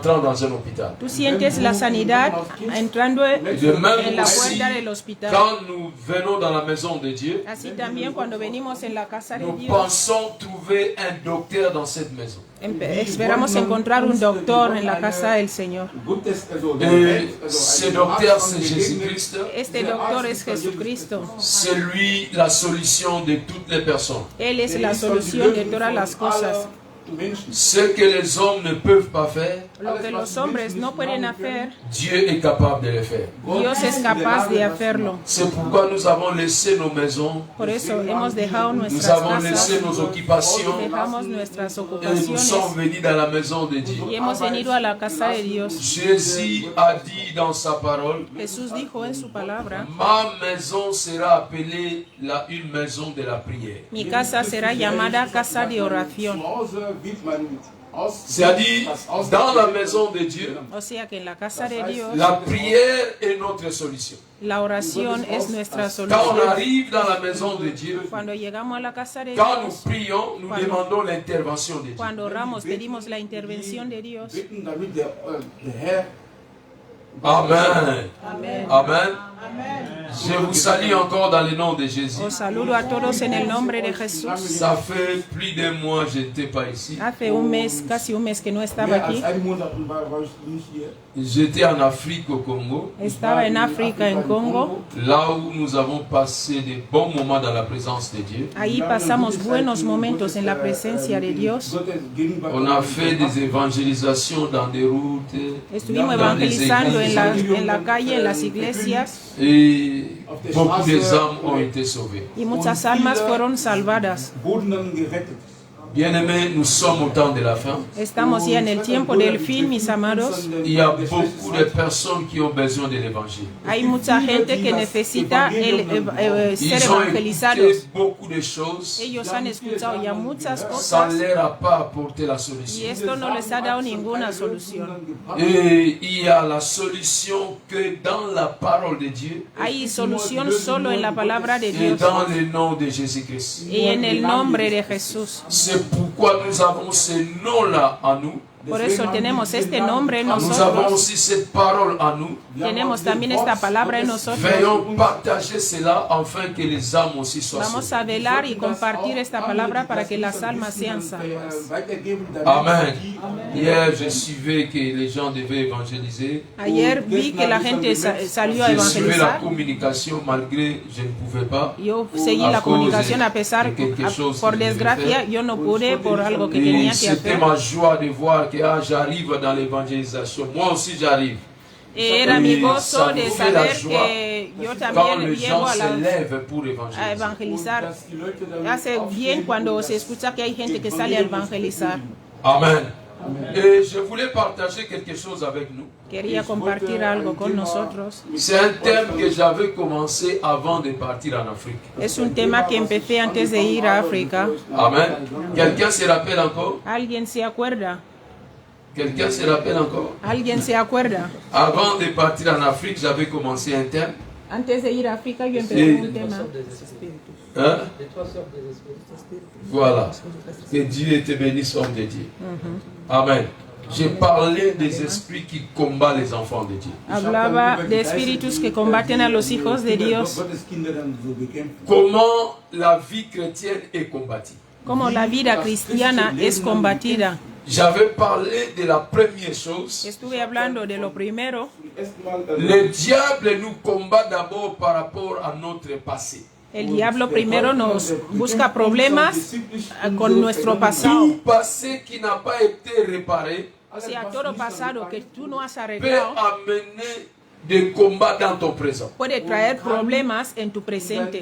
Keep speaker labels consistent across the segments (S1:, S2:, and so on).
S1: entrant dans un hôpital.
S2: Tú sientes la sanidad entrando en
S1: De même
S2: la
S1: aussi,
S2: puerta del hospital.
S1: quand nous venons dans la maison de Dieu,
S2: Así también cuando venimos en la casa de
S1: nous
S2: Dios,
S1: pensons trouver un docteur dans cette maison.
S2: esperamos encontrar un doctor en la casa del Señor.
S1: Et ce docteur, c'est Jésus-Christ.
S2: Este doctor es Jesucristo.
S1: C'est lui la solution de toutes les personnes.
S2: Él es la solución de todas las cosas.
S1: Ce que les hommes ne peuvent pas faire,
S2: Lo que los hombres no pueden hacer,
S1: Dieu est capable de le faire.
S2: Dios es capaz de hacerlo.
S1: C'est pourquoi nous avons laissé nos maisons,
S2: Por eso hemos dejado
S1: nous
S2: nuestras
S1: avons laissé
S2: casas,
S1: nos occupations
S2: dejamos nuestras
S1: et nous
S2: ocupaciones
S1: sommes venus dans la maison de Dieu.
S2: y hemos venido a la casa de Dios.
S1: Jésus a dit dans sa parole,
S2: Jesús dijo en su palabra,
S1: ma maison sera appelée une maison de la prière.
S2: mi casa será llamada casa de oración.
S1: C'est-à-dire, dans la maison de Dieu,
S2: O sea que en la casa de Dios,
S1: la prière est notre solution.
S2: la oración es nuestra
S1: Quand on
S2: solución.
S1: arrive dans la maison de Dieu,
S2: Cuando llegamos a la casa de
S1: quand nous
S2: Dios,
S1: prions, nous demandons l'intervention de Dieu.
S2: cuando oramos, pedimos la intervención de Dios.
S1: Amen.
S2: Amén.
S1: Amen. Je vous salue encore dans le nom de Jésus.
S2: Os saludo a todos en el nombre de Jesús.
S1: Ça fait plus d'un mois que je n'étais pas ici.
S2: Hace un mes, casi un mes que no estaba aquí.
S1: J'étais en Afrique, au Congo,
S2: Estaba en África, en Congo.
S1: là où nous avons passé de bons moments dans la présence de Dieu.
S2: Ahí pasamos buenos momentos en la presencia de Dios.
S1: On a fait des évangélisations dans des routes
S2: Estuvimos evangelizando en la calle, en las iglesias,
S1: et beaucoup d'âmes ont été sauvées.
S2: y muchas almas fueron salvadas.
S1: Bien-aimés, nous sommes au temps de la fin.
S2: Estamos ya en el tiempo del fin, mis amados.
S1: Il y a beaucoup de personnes qui ont besoin de l'évangile.
S2: Hay mucha gente que necesita ser
S1: Ils ont
S2: evangelizados.
S1: écouté beaucoup de choses.
S2: Ellos han escuchado ya muchas
S1: Ça
S2: cosas
S1: ne leur a pas apporté la
S2: y
S1: solution.
S2: esto no les ha dado ninguna solución.
S1: Et il y a la solution que dans la parole de Dieu
S2: Hay solución solo en la palabra de
S1: et
S2: Dios
S1: dans le nom de Jésus-Christ.
S2: y en el nombre de Jesús.
S1: C'est pourquoi nous avons ce nom-là en nous.
S2: Por eso tenemos este nombre en
S1: Nous avons
S2: nosotros.
S1: aussi cette parole en nous.
S2: Tenemos también esta palabra en nosotros.
S1: Veillons partager cela afin que les âmes aussi soient
S2: Vamos
S1: sauvées.
S2: a velar y compartir esta palabra para que las almas sean salvas.
S1: Amen. Hier, je suivais que les gens devaient évangéliser.
S2: Ayer vi que la gente salió a
S1: Je suivais la
S2: evangelizar.
S1: communication malgré je ne pouvais pas.
S2: Yo seguí la comunicación a pesar, por desgracia, yo no pude por algo que
S1: Et
S2: tenía que
S1: c'était
S2: hacer.
S1: ma joie de voir que j'arrive dans l'évangélisation. Moi aussi j'arrive.
S2: Era mi gozo de
S1: Ça me fait la
S2: saber
S1: joie
S2: que yo
S1: quand
S2: también
S1: les
S2: llego
S1: gens
S2: a,
S1: se lèvent pour évangéliser.
S2: evangelizar. Hace bien cuando se escucha que hay gente que sale a evangelizar.
S1: Amen. Et je voulais partager quelque chose avec nous.
S2: Quería compartir algo con nosotros.
S1: C'est un thème que j'avais commencé avant de partir en Afrique.
S2: Es un tema que empecé antes de ir a África.
S1: Amen. Quelqu'un se rappelle encore?
S2: ¿Alguien se acuerda?
S1: Quelqu'un se rappelle encore?
S2: ¿Alguien se acuerda?
S1: Avant de partir en Afrique, j'avais commencé un thème.
S2: Antes de ir a África yo empecé
S1: Sí.
S2: un tema.
S1: Hein? Voilà. Que Dieu te bénisse, homme de Dieu. Amen. J'ai parlé des esprits qui combattent les enfants de Dieu.
S2: Hablaba de espíritus que combaten a los hijos de Dios.
S1: Comment la vie chrétienne est combattue.
S2: Como la vida cristiana es combatida.
S1: J'avais parlé de la première chose.
S2: Estuve hablando de lo primero.
S1: Le diable nous combat d'abord par rapport à notre passé.
S2: El diablo primero nos busca problemas con nuestro pasado.
S1: Tout passé qui n'a pas été réparé
S2: O sea, todo pasado que tú no has
S1: peut
S2: arreglado
S1: amener des combats dans ton présent.
S2: puede traer problemas en tu presente.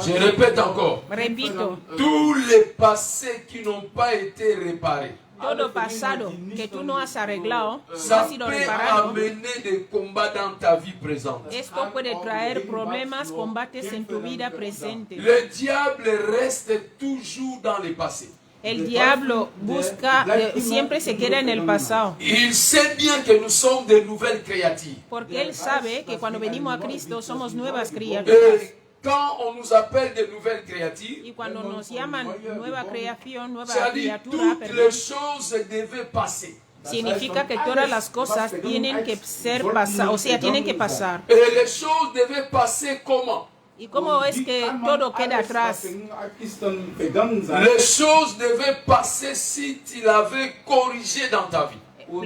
S1: Je répète encore.
S2: Repito,
S1: Tous les passés qui n'ont pas été réparés,
S2: todo pasado que tú no has arreglado, no
S1: ça
S2: ha sido
S1: peut
S2: reparado.
S1: amener des combats dans ta vie présente.
S2: Esto puede traer problemas, combates en tu vida presente.
S1: Le diable reste toujours dans le passé.
S2: El diablo busca, siempre se queda en el pasado.
S1: Il sait bien que nous sommes de nouvelles créatures.
S2: Porque él sabe que cuando venimos a Cristo somos nuevas criaturas.
S1: Et quand on nous appelle de nouvelles créatures,
S2: Y cuando nos llaman nueva creación, nueva
S1: c'est-à-dire
S2: criatura,
S1: toutes les choses devaient passer.
S2: Significa que todas las cosas tienen que ser pasadas, o sea, tienen que pasar.
S1: Et les choses devaient passer comment?
S2: ¿Y cómo es que todo queda atrás?
S1: Les choses devaient passer si tu l'avais corrigé dans ta vie.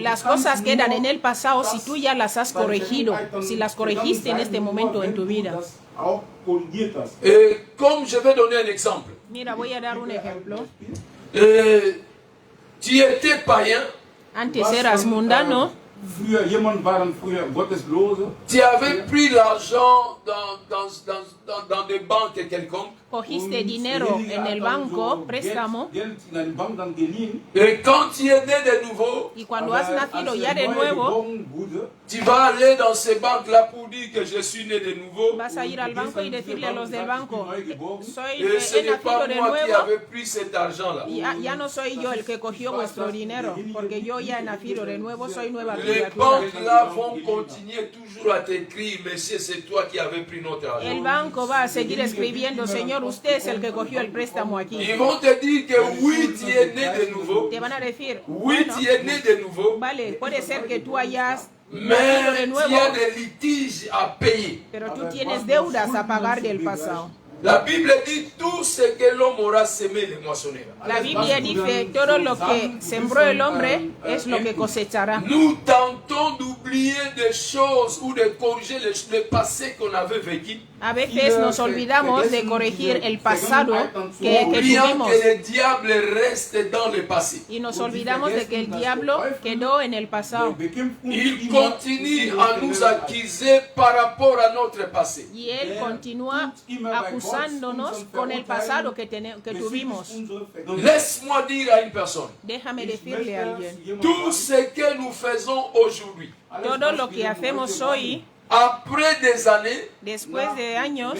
S2: Las cosas quedan en el pasado si tú ya las has corregido, si las corregiste en este momento en tu vida.
S1: Et comme je vais donner un exemple,
S2: Mira, voy a dar un ejemplo.
S1: tu étais païen,
S2: Antes eras mundano,
S1: tu avais pris l'argent dans des banques quelconques,
S2: cogiste dinero en el banco, préstamo,
S1: et quand tu es né de nouveau,
S2: y cuando has nacido ya de nuevo,
S1: tu vas aller dans ces banques-là pour dire que je suis né de nouveau.
S2: vas a ir al banco y decirle a los del banco,
S1: Et ce
S2: he
S1: n'est pas
S2: nacido de
S1: moi qui
S2: nuevo,
S1: avais pris cet argent-là.
S2: ya no soy yo el que cogió vuestro dinero, porque yo ya he nacido de nuevo, soy nueva
S1: Les
S2: criatura.
S1: banques-là vont continuer toujours à t'écrire, monsieur, c'est toi qui avais pris notre argent.
S2: El banco va a seguir escribiendo, señor, usted es el que cogió el préstamo aquí.
S1: Ils vont te dire que oui, tu es né de nouveau.
S2: Te van a decir,
S1: Oui,
S2: bueno,
S1: tu es né de nouveau.
S2: vale, puede ser que tú hayas nacido
S1: Mais
S2: de
S1: tu
S2: nuevo,
S1: as des litiges à payer.
S2: pero tú tienes deudas a pagar del pasado.
S1: La Bible dit tout ce que l'homme aura semé le moissonnera.
S2: La Biblia dice, todo lo que sembró el hombre es lo que cosechará.
S1: Nous tentons d'oublier des choses ou de corriger le passé qu'on avait vécu.
S2: A veces nos olvidamos de corregir el pasado que
S1: Oubliant
S2: tuvimos
S1: que le diable reste dans le passé.
S2: y nos olvidamos de que el diablo quedó en el pasado
S1: Il continue à nous accuser par rapport à notre passé.
S2: y él continúa acusándonos con el pasado que tuvimos.
S1: Laisse-moi dire à une personne,
S2: Déjame decirle a alguien,
S1: tout ce que nous faisons aujourd'hui,
S2: todo lo que hacemos hoy,
S1: après des années,
S2: después de años,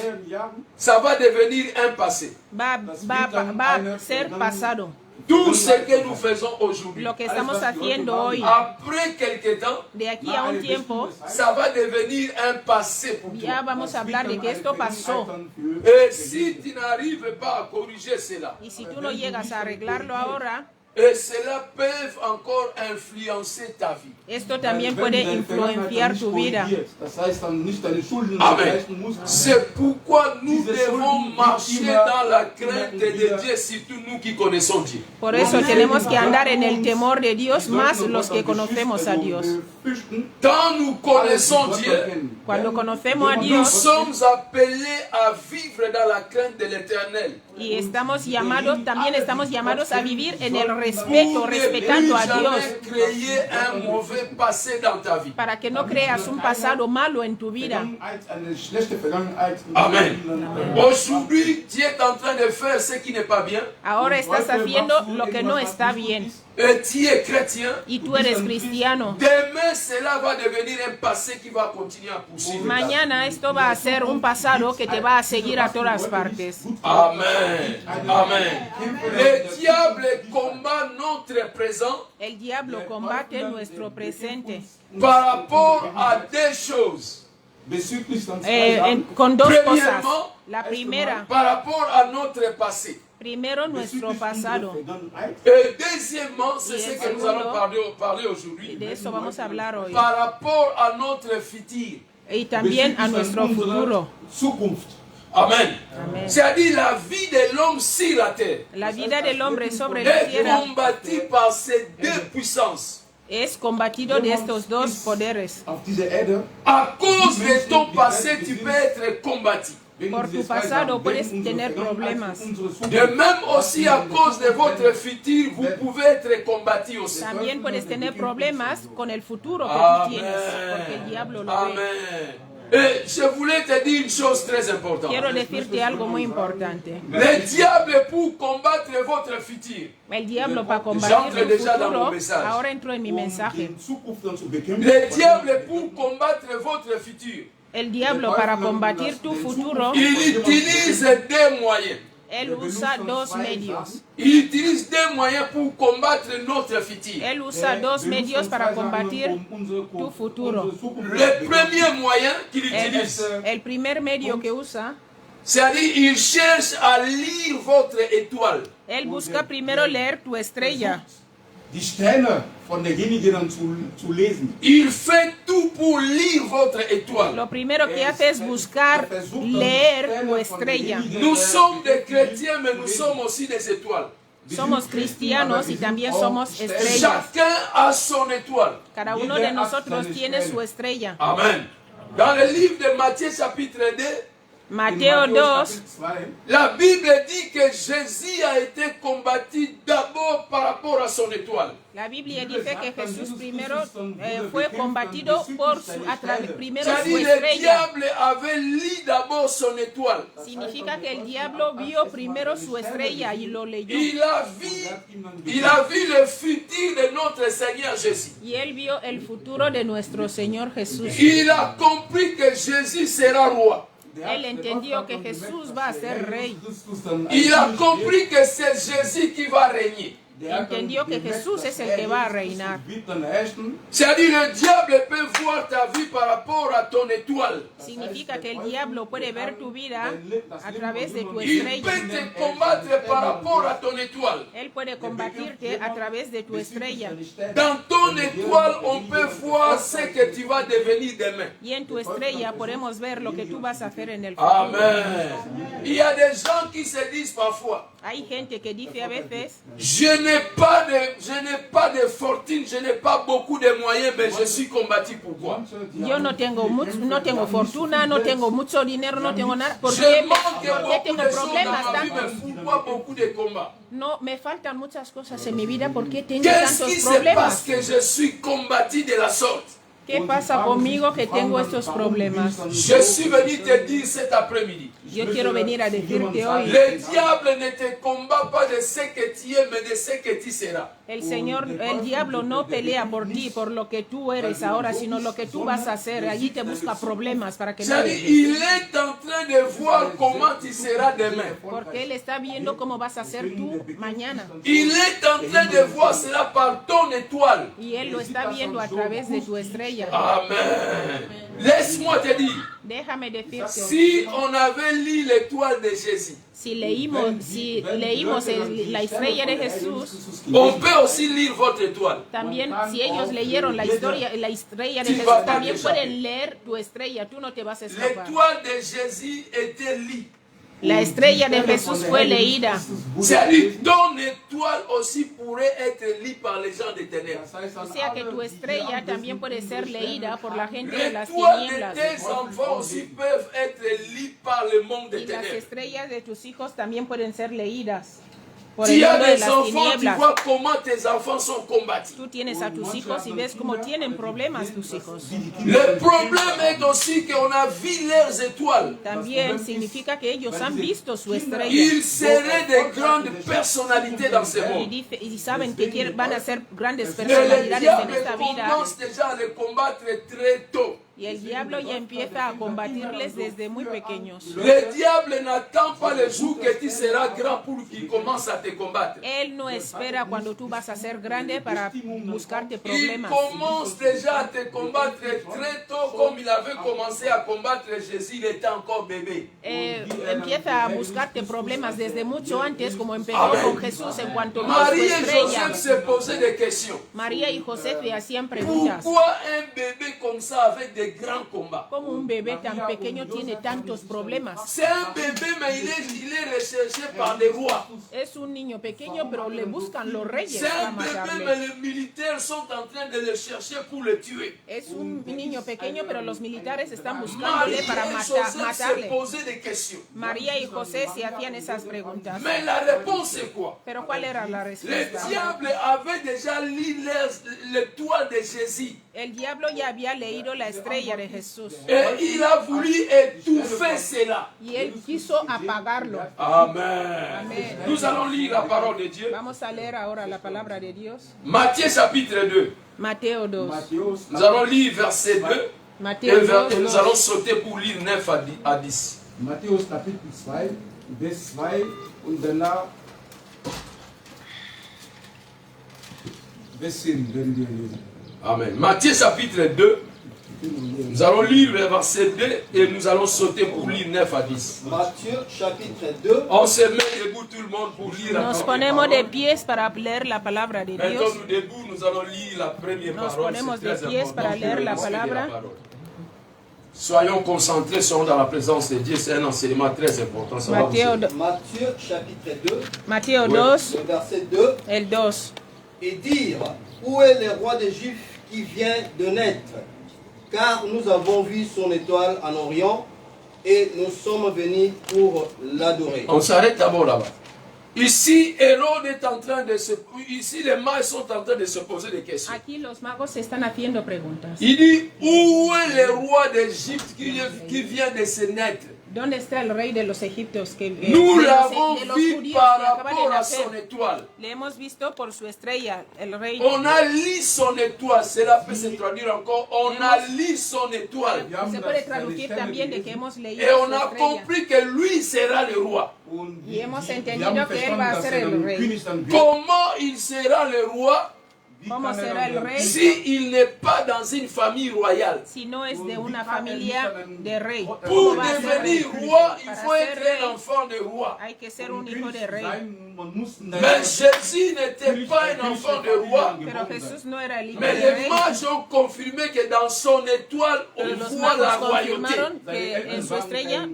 S1: ça va devenir un passé.
S2: va a ser pasado.
S1: Tout ce que nous faisons aujourd'hui,
S2: Lo que estamos haciendo hoy,
S1: après quelque temps,
S2: de aquí a un tiempo,
S1: ça va devenir un passé pour
S2: ya
S1: toi.
S2: vamos a hablar de que esto pasó.
S1: Et si tu n'arrives pas à corriger cela,
S2: Y si tú no llegas a arreglarlo ahora,
S1: et cela peut encore influencer ta vie.
S2: esto también puede influenciar tu vida.
S1: Amen. C'est pourquoi nous devons marcher dans la crainte de Dieu, surtout nous qui connaissons Dieu.
S2: Por eso tenemos que andar en el temor de Dios, más los que conocemos a Dios.
S1: Quand nous connaissons Dieu,
S2: Cuando conocemos a
S1: nous
S2: Dios
S1: sommes appelés à vivre dans la crainte de l'Éternel.
S2: y también estamos llamados a vivir en el
S1: Pour
S2: respeto,
S1: ne
S2: respetando a
S1: plus
S2: Dios,
S1: jamais créer un mauvais passé dans ta vie.
S2: para que no creas un pasado malo en tu vida.
S1: Amen. Aujourd'hui, tu es en train de faire ce qui n'est pas bien.
S2: Ahora estás haciendo lo que no está bien
S1: Et tu es chrétien.
S2: y tú eres cristiano.
S1: Demain, cela va devenir un passé qui va continuer à poursuivre. ta vie.
S2: Mañana esto va a ser un pasado que te va a seguir a todas partes.
S1: Amen. Amen. Le diable combat notre présent
S2: El diablo combate nuestro presente
S1: par rapport à deux choses.
S2: con dos cosas.
S1: Premièrement,
S2: La primera,
S1: par rapport à notre passé.
S2: primero nuestro pasado.
S1: Et deuxièmement, c'est
S2: Y
S1: ce
S2: el
S1: que nous allons
S2: segundo,
S1: parler
S2: Y
S1: aujourd'hui.
S2: de eso vamos a hablar hoy.
S1: Par rapport à notre futur.
S2: Y también a nuestro futuro.
S1: Amen.
S2: Amen.
S1: C'est-à-dire la vie de l'homme sur la terre
S2: La vida del hombre sobre la
S1: est
S2: tierra
S1: combattue par ces deux puissances.
S2: es combatido de estos dos poderes.
S1: À cause de ton passé, tu peux être combattu.
S2: Por tu pasado puedes tener problemas.
S1: De même aussi à cause de votre futur, vous pouvez être combattu aussi.
S2: También puedes tener problemas con el futuro que tú tienes, porque el diablo lo ve.
S1: Amen. Et je voulais te dire une chose très importante.
S2: Quiero decirte algo muy importante.
S1: Le diable pour combattre votre futur.
S2: El diablo para combatir el
S1: déjà dans mon
S2: futuro,
S1: message.
S2: ahora entro en mi mensaje.
S1: Le diable pour combattre votre futur.
S2: El diablo para combatir tu futuro,
S1: Il utilise deux moyens.
S2: él usa dos medios.
S1: Il utilise deux moyens pour combattre notre futur.
S2: Él usa dos medios para combatir tu futuro.
S1: Le premier moyen qu'il utilise,
S2: El primer medio que usa,
S1: c'est-à-dire il cherche à lire votre étoile.
S2: él busca primero leer tu estrella.
S3: die Sterne von derjenigen zu lesen.
S1: Il fait tout pour lire votre étoile.
S2: Lo primero que hace es buscar leer tu estrella.
S1: Nous sommes des chrétiens, mais nous sommes aussi des étoiles.
S2: Somos cristianos y también somos estrellas.
S1: Chacun a son étoile.
S2: Cada uno de nosotros tiene su estrella.
S1: Amen. Dans le livre de Matthieu chapitre 2,
S2: Mateo 2,
S1: la Bible dit que Jésus a été combattu d'abord par rapport à son étoile.
S2: la Biblia dice que Jesús primero fue combatido por primero su
S1: C'est-à-dire le
S2: estrella.
S1: diable avait lu d'abord son étoile.
S2: Significa que el diablo vio primero su estrella y lo leyó.
S1: Il a vu le futur de notre Seigneur Jésus.
S2: Y él vio el futuro de nuestro Señor Jesús.
S1: Il a compris que Jésus sera roi.
S2: Él entendió que Jesús va a ser rey.
S1: Il a compris que c'est Jésus qui va régner.
S2: Entendió que Jesús es el que va a reinar.
S1: C'est-à-dire le diable peut voir ta vie par rapport à ton étoile.
S2: Significa que el diablo puede ver tu vida a través de tu
S1: Il
S2: estrella.
S1: peut te combattre par rapport à ton étoile.
S2: Él puede combatirte a través de tu estrella.
S1: Dans ton étoile, on peut voir ce que tu vas devenir demain.
S2: Y en tu estrella podemos ver lo que tú vas a hacer en el futuro.
S1: Amen. Il y a des gens qui se disent parfois,
S2: Hay gente que dice a veces,
S1: je n'ai pas de fortune, je n'ai pas beaucoup de moyens, mais je suis combattu. Pourquoi?
S2: yo no tengo fortuna, no tengo mucho dinero, no tengo nada. ¿Por
S1: Je
S2: qué
S1: manque beaucoup
S2: tengo
S1: de choses dans
S2: problemas
S1: ma vie, mais
S2: tantos?
S1: pourquoi beaucoup de combats?
S2: No, me faltan muchas cosas en mi vida. ¿Por qué tengo
S1: Qu'est-ce
S2: tantos
S1: qui se passe
S2: problemas?
S1: que je suis combattu de la sorte?
S2: ¿Qué pasa conmigo que tengo estos problemas?
S1: Je suis venu te dire cet après-midi.
S2: Yo quiero venir a decirte hoy,
S1: Le diable ne te combat pas de ce que tu es, mais de ce que tu seras.
S2: el diablo no pelea por ti, por lo que tú eres ahora, sino lo que tú vas a hacer. Allí te busca problemas para que no
S1: C'est-à-dire, il est en train de voir comment tu seras demain.
S2: porque él está viendo cómo vas a ser tú mañana.
S1: Il est en train de voir cela par ton étoile.
S2: Y él lo está viendo a través de tu estrella.
S1: Amen. Laisse-moi te dire,
S2: Déjame decirte,
S1: si on avait lu l'étoile de Jésus,
S2: si leímos la estrella de Jesús,
S1: on peut aussi lire votre étoile.
S2: también si ellos leyeron la estrella de
S1: Sí,
S2: Jesús,
S1: va,
S2: también
S1: va,
S2: pueden leer tu estrella. Tú no te vas a escapar.
S1: L'étoile de Jésus était lue.
S2: La estrella de Jesús fue leída.
S1: C'est-à-dire, ton étoile aussi pourrait être lue par les gens des ténèbres.
S2: O sea que tu estrella también puede ser leída por la gente de las
S1: L'étoile de
S2: tinieblas.
S1: tes enfants aussi peuvent être lues par le monde des
S2: Y las
S1: ténèbres.
S2: estrellas de tus hijos también pueden ser leídas por
S1: Tu
S2: el
S1: as
S2: mundo de
S1: des
S2: las
S1: enfants, tu
S2: tinieblas.
S1: vois comment tes enfants sont combattus.
S2: Tú tienes a tus hijos y ves cómo tienen problemas tus hijos.
S1: Le problème est aussi qu'on a vu leurs étoiles.
S2: También significa que ellos han visto su estrella
S1: Ils seraient de grandes personnalités dans ce monde.
S2: y saben que van a ser grandes
S1: Et le
S2: personalidades en
S1: diable
S2: esta vida.
S1: commence déjà à les combattre très tôt.
S2: Y el diablo ya empieza a combatirles desde muy pequeños.
S1: Le diable n'attend pas le jour que tu seras grand pour qu'il commence à te combattre.
S2: Él no espera cuando tú vas a ser grande para buscarte
S1: Il
S2: problemas.
S1: commence déjà à te combattre très tôt, comme il avait commencé à combattre Jésus, il était encore bébé.
S2: Empieza a buscarte problemas desde mucho antes, como empezó
S1: Amén.
S2: con Jesús en cuanto vio su
S1: Marie et
S2: estrella.
S1: Joseph se posaient des questions.
S2: María y José le hacían preguntas.
S1: Pourquoi un bébé comme ça avec des grands combats?
S2: ¿Cómo un bebé tan pequeño tiene tantos problemas?
S1: C'est un bébé, mais il est recherché par des rois.
S2: Es un niño pequeño, pero le buscan los reyes
S1: C'est
S2: para
S1: un bébé,
S2: matarle.
S1: mais les militaires sont en train de le chercher pour le tuer.
S2: Es un niño pequeño, pero los militares están
S1: Marie
S2: buscándole para
S1: et Joseph se
S2: matarle.
S1: posaient des questions.
S2: María y José se hacían esas preguntas.
S1: Mais la réponse c'est quoi?
S2: Pero ¿cuál era la
S1: Le
S2: respuesta?
S1: diable avait déjà lu l'étoile de Jésus.
S2: El diablo ya había leído la estrella de Jesús
S1: Et il a voulu étouffer cela.
S2: y él quiso apagarlo.
S1: Amen.
S2: Amen.
S1: Nous allons lire la parole de Dieu.
S2: Vamos a leer ahora la palabra de Dios.
S1: Matthieu chapitre 2.
S2: Mateo 2.
S1: Nous allons lire verset 2. Et
S2: Mateo 2.
S1: nous allons sauter pour lire 9 à 10.
S3: Matthäus Kapitel 2, Vers 2 und danach Vers 10 werden wir lesen.
S1: Amen. Matthieu chapitre 2. Nous allons lire le verset 2 et nous allons sauter pour lire 9 à 10.
S4: Matthieu chapitre 2.
S1: On se met debout tout le monde pour lire la
S2: Nos
S1: première
S2: ponemos de
S1: parole.
S2: pies para leer la palabra de Dios.
S1: Mettons-nous debout, nous allons lire la première
S2: Nos
S1: parole.
S2: ponemos
S1: C'est
S2: de
S1: très
S2: pies
S1: important
S2: para
S1: que
S2: leer
S1: nous
S2: la
S1: puissions lire
S2: palabra.
S1: parole. Soyons concentrés, soyons dans la présence de Dieu. C'est un enseignement très important. Ça va vous
S2: Mateo,
S1: aider.
S4: Matthieu chapitre 2,
S2: Mateo
S1: Ouais.
S2: 2,
S4: le verset 2.
S2: el 2.
S4: Et dire, où est le roi des Juifs qui vient de naître? Car nous avons vu son étoile en Orient et nous sommes venus pour l'adorer.
S1: On s'arrête d'abord là-bas. Ici, Hérode est en train de se... Ici, les mages sont en train de se poser des questions.
S2: Aquí los magos se están haciendo preguntas.
S1: Il dit, où est le roi d'Égypte qui vient de se naître?
S2: ¿Dónde está el rey de los egipcios que
S1: Nous
S2: de
S1: l'avons
S2: los
S1: vu
S2: judíos
S1: par
S2: que acaba de
S1: rapport à
S2: nacer?
S1: son étoile.
S2: Le hemos visto por su estrella, el rey.
S1: On a lu son étoile. Cela peut se traduire encore. On a lu son étoile.
S2: Se puede traducir también de que hemos leído
S1: Et on
S2: su
S1: a
S2: estrella.
S1: compris que lui sera le roi.
S2: Y hemos entendido que él va a ser el rey.
S1: Comment il sera le roi
S2: ¿Cómo será el rey?
S1: s'il n'est pas dans une famille royale?
S2: Si no es de una familia de rey.
S1: Pour
S2: ¿Cómo va a ser rey?
S1: devenir roi, il
S2: Para
S1: faut
S2: ser
S1: être
S2: rey,
S1: un enfant de roi.
S2: hay que ser un hijo de rey.
S1: Mais Jésus n'était pas un enfant de roi.
S2: Pero Jesús no era el hijo
S1: Mais
S2: de
S1: les
S2: rey.
S1: mages ont confirmé que dans son étoile,
S2: Pero
S1: on
S2: los
S1: voit la
S2: magos
S1: royauté.
S2: confirmaron que en su estrella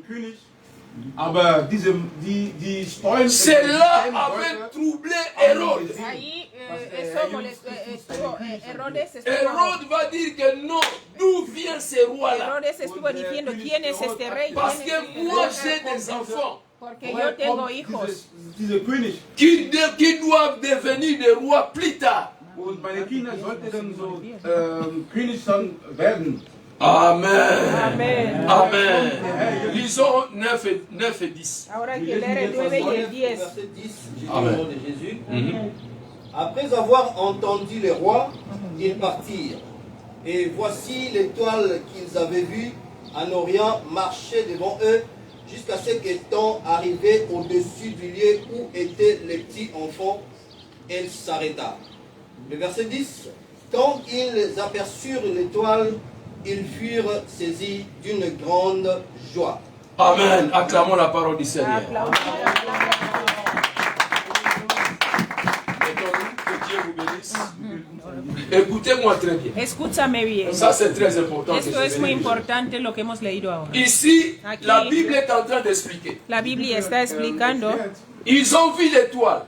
S3: Aber die Steuern...
S1: Cela avait troublé Hérode.
S2: ahí eso estuvo, Herodes estuvo,
S1: Hérode va dire que non, d'où vient ce roi-là?
S2: Herodes estuvo diciendo quién es este rey.
S1: Parce
S2: ¿Quién es
S1: que
S2: este
S1: moi
S2: rey?
S1: j'ai des enfants
S2: Porque yo tengo hijos
S3: Diese König.
S1: qui doivent devenir des rois plus tard.
S3: Und meine Kinder sollten dann so König dann werden.
S1: Amen.
S2: Amén.
S1: Amen. Lisons 9 et 10.
S2: Ahora hay que leer el 9 y el 10.
S4: Verset 10, j'ai dit
S1: Amen.
S4: au nom de Jésus. Après avoir entendu les rois, ils partirent. Et voici l'étoile qu'ils avaient vue en Orient marcher devant eux jusqu'à ce qu'étant arrivé au-dessus du lieu où étaient les petits enfants, elle s'arrêta. Le verset 10. Quand ils aperçurent l'étoile, ils furent saisis d'une grande joie.
S1: Amen. Acclamons la parole du Seigneur.
S2: Aplaudimos.
S1: Mettons-nous, que Dieu vous bénisse. Écoutez-moi très bien.
S2: Escúchame bien.
S1: Ça, c'est très important. que
S2: Esto
S1: je
S2: es muy
S1: bénisse.
S2: importante lo que hemos leído ahora.
S1: Ici,
S2: Aquí.
S1: la Bible est en train d'expliquer.
S2: La Biblia está explicando,
S1: Ils ont vu l'étoile.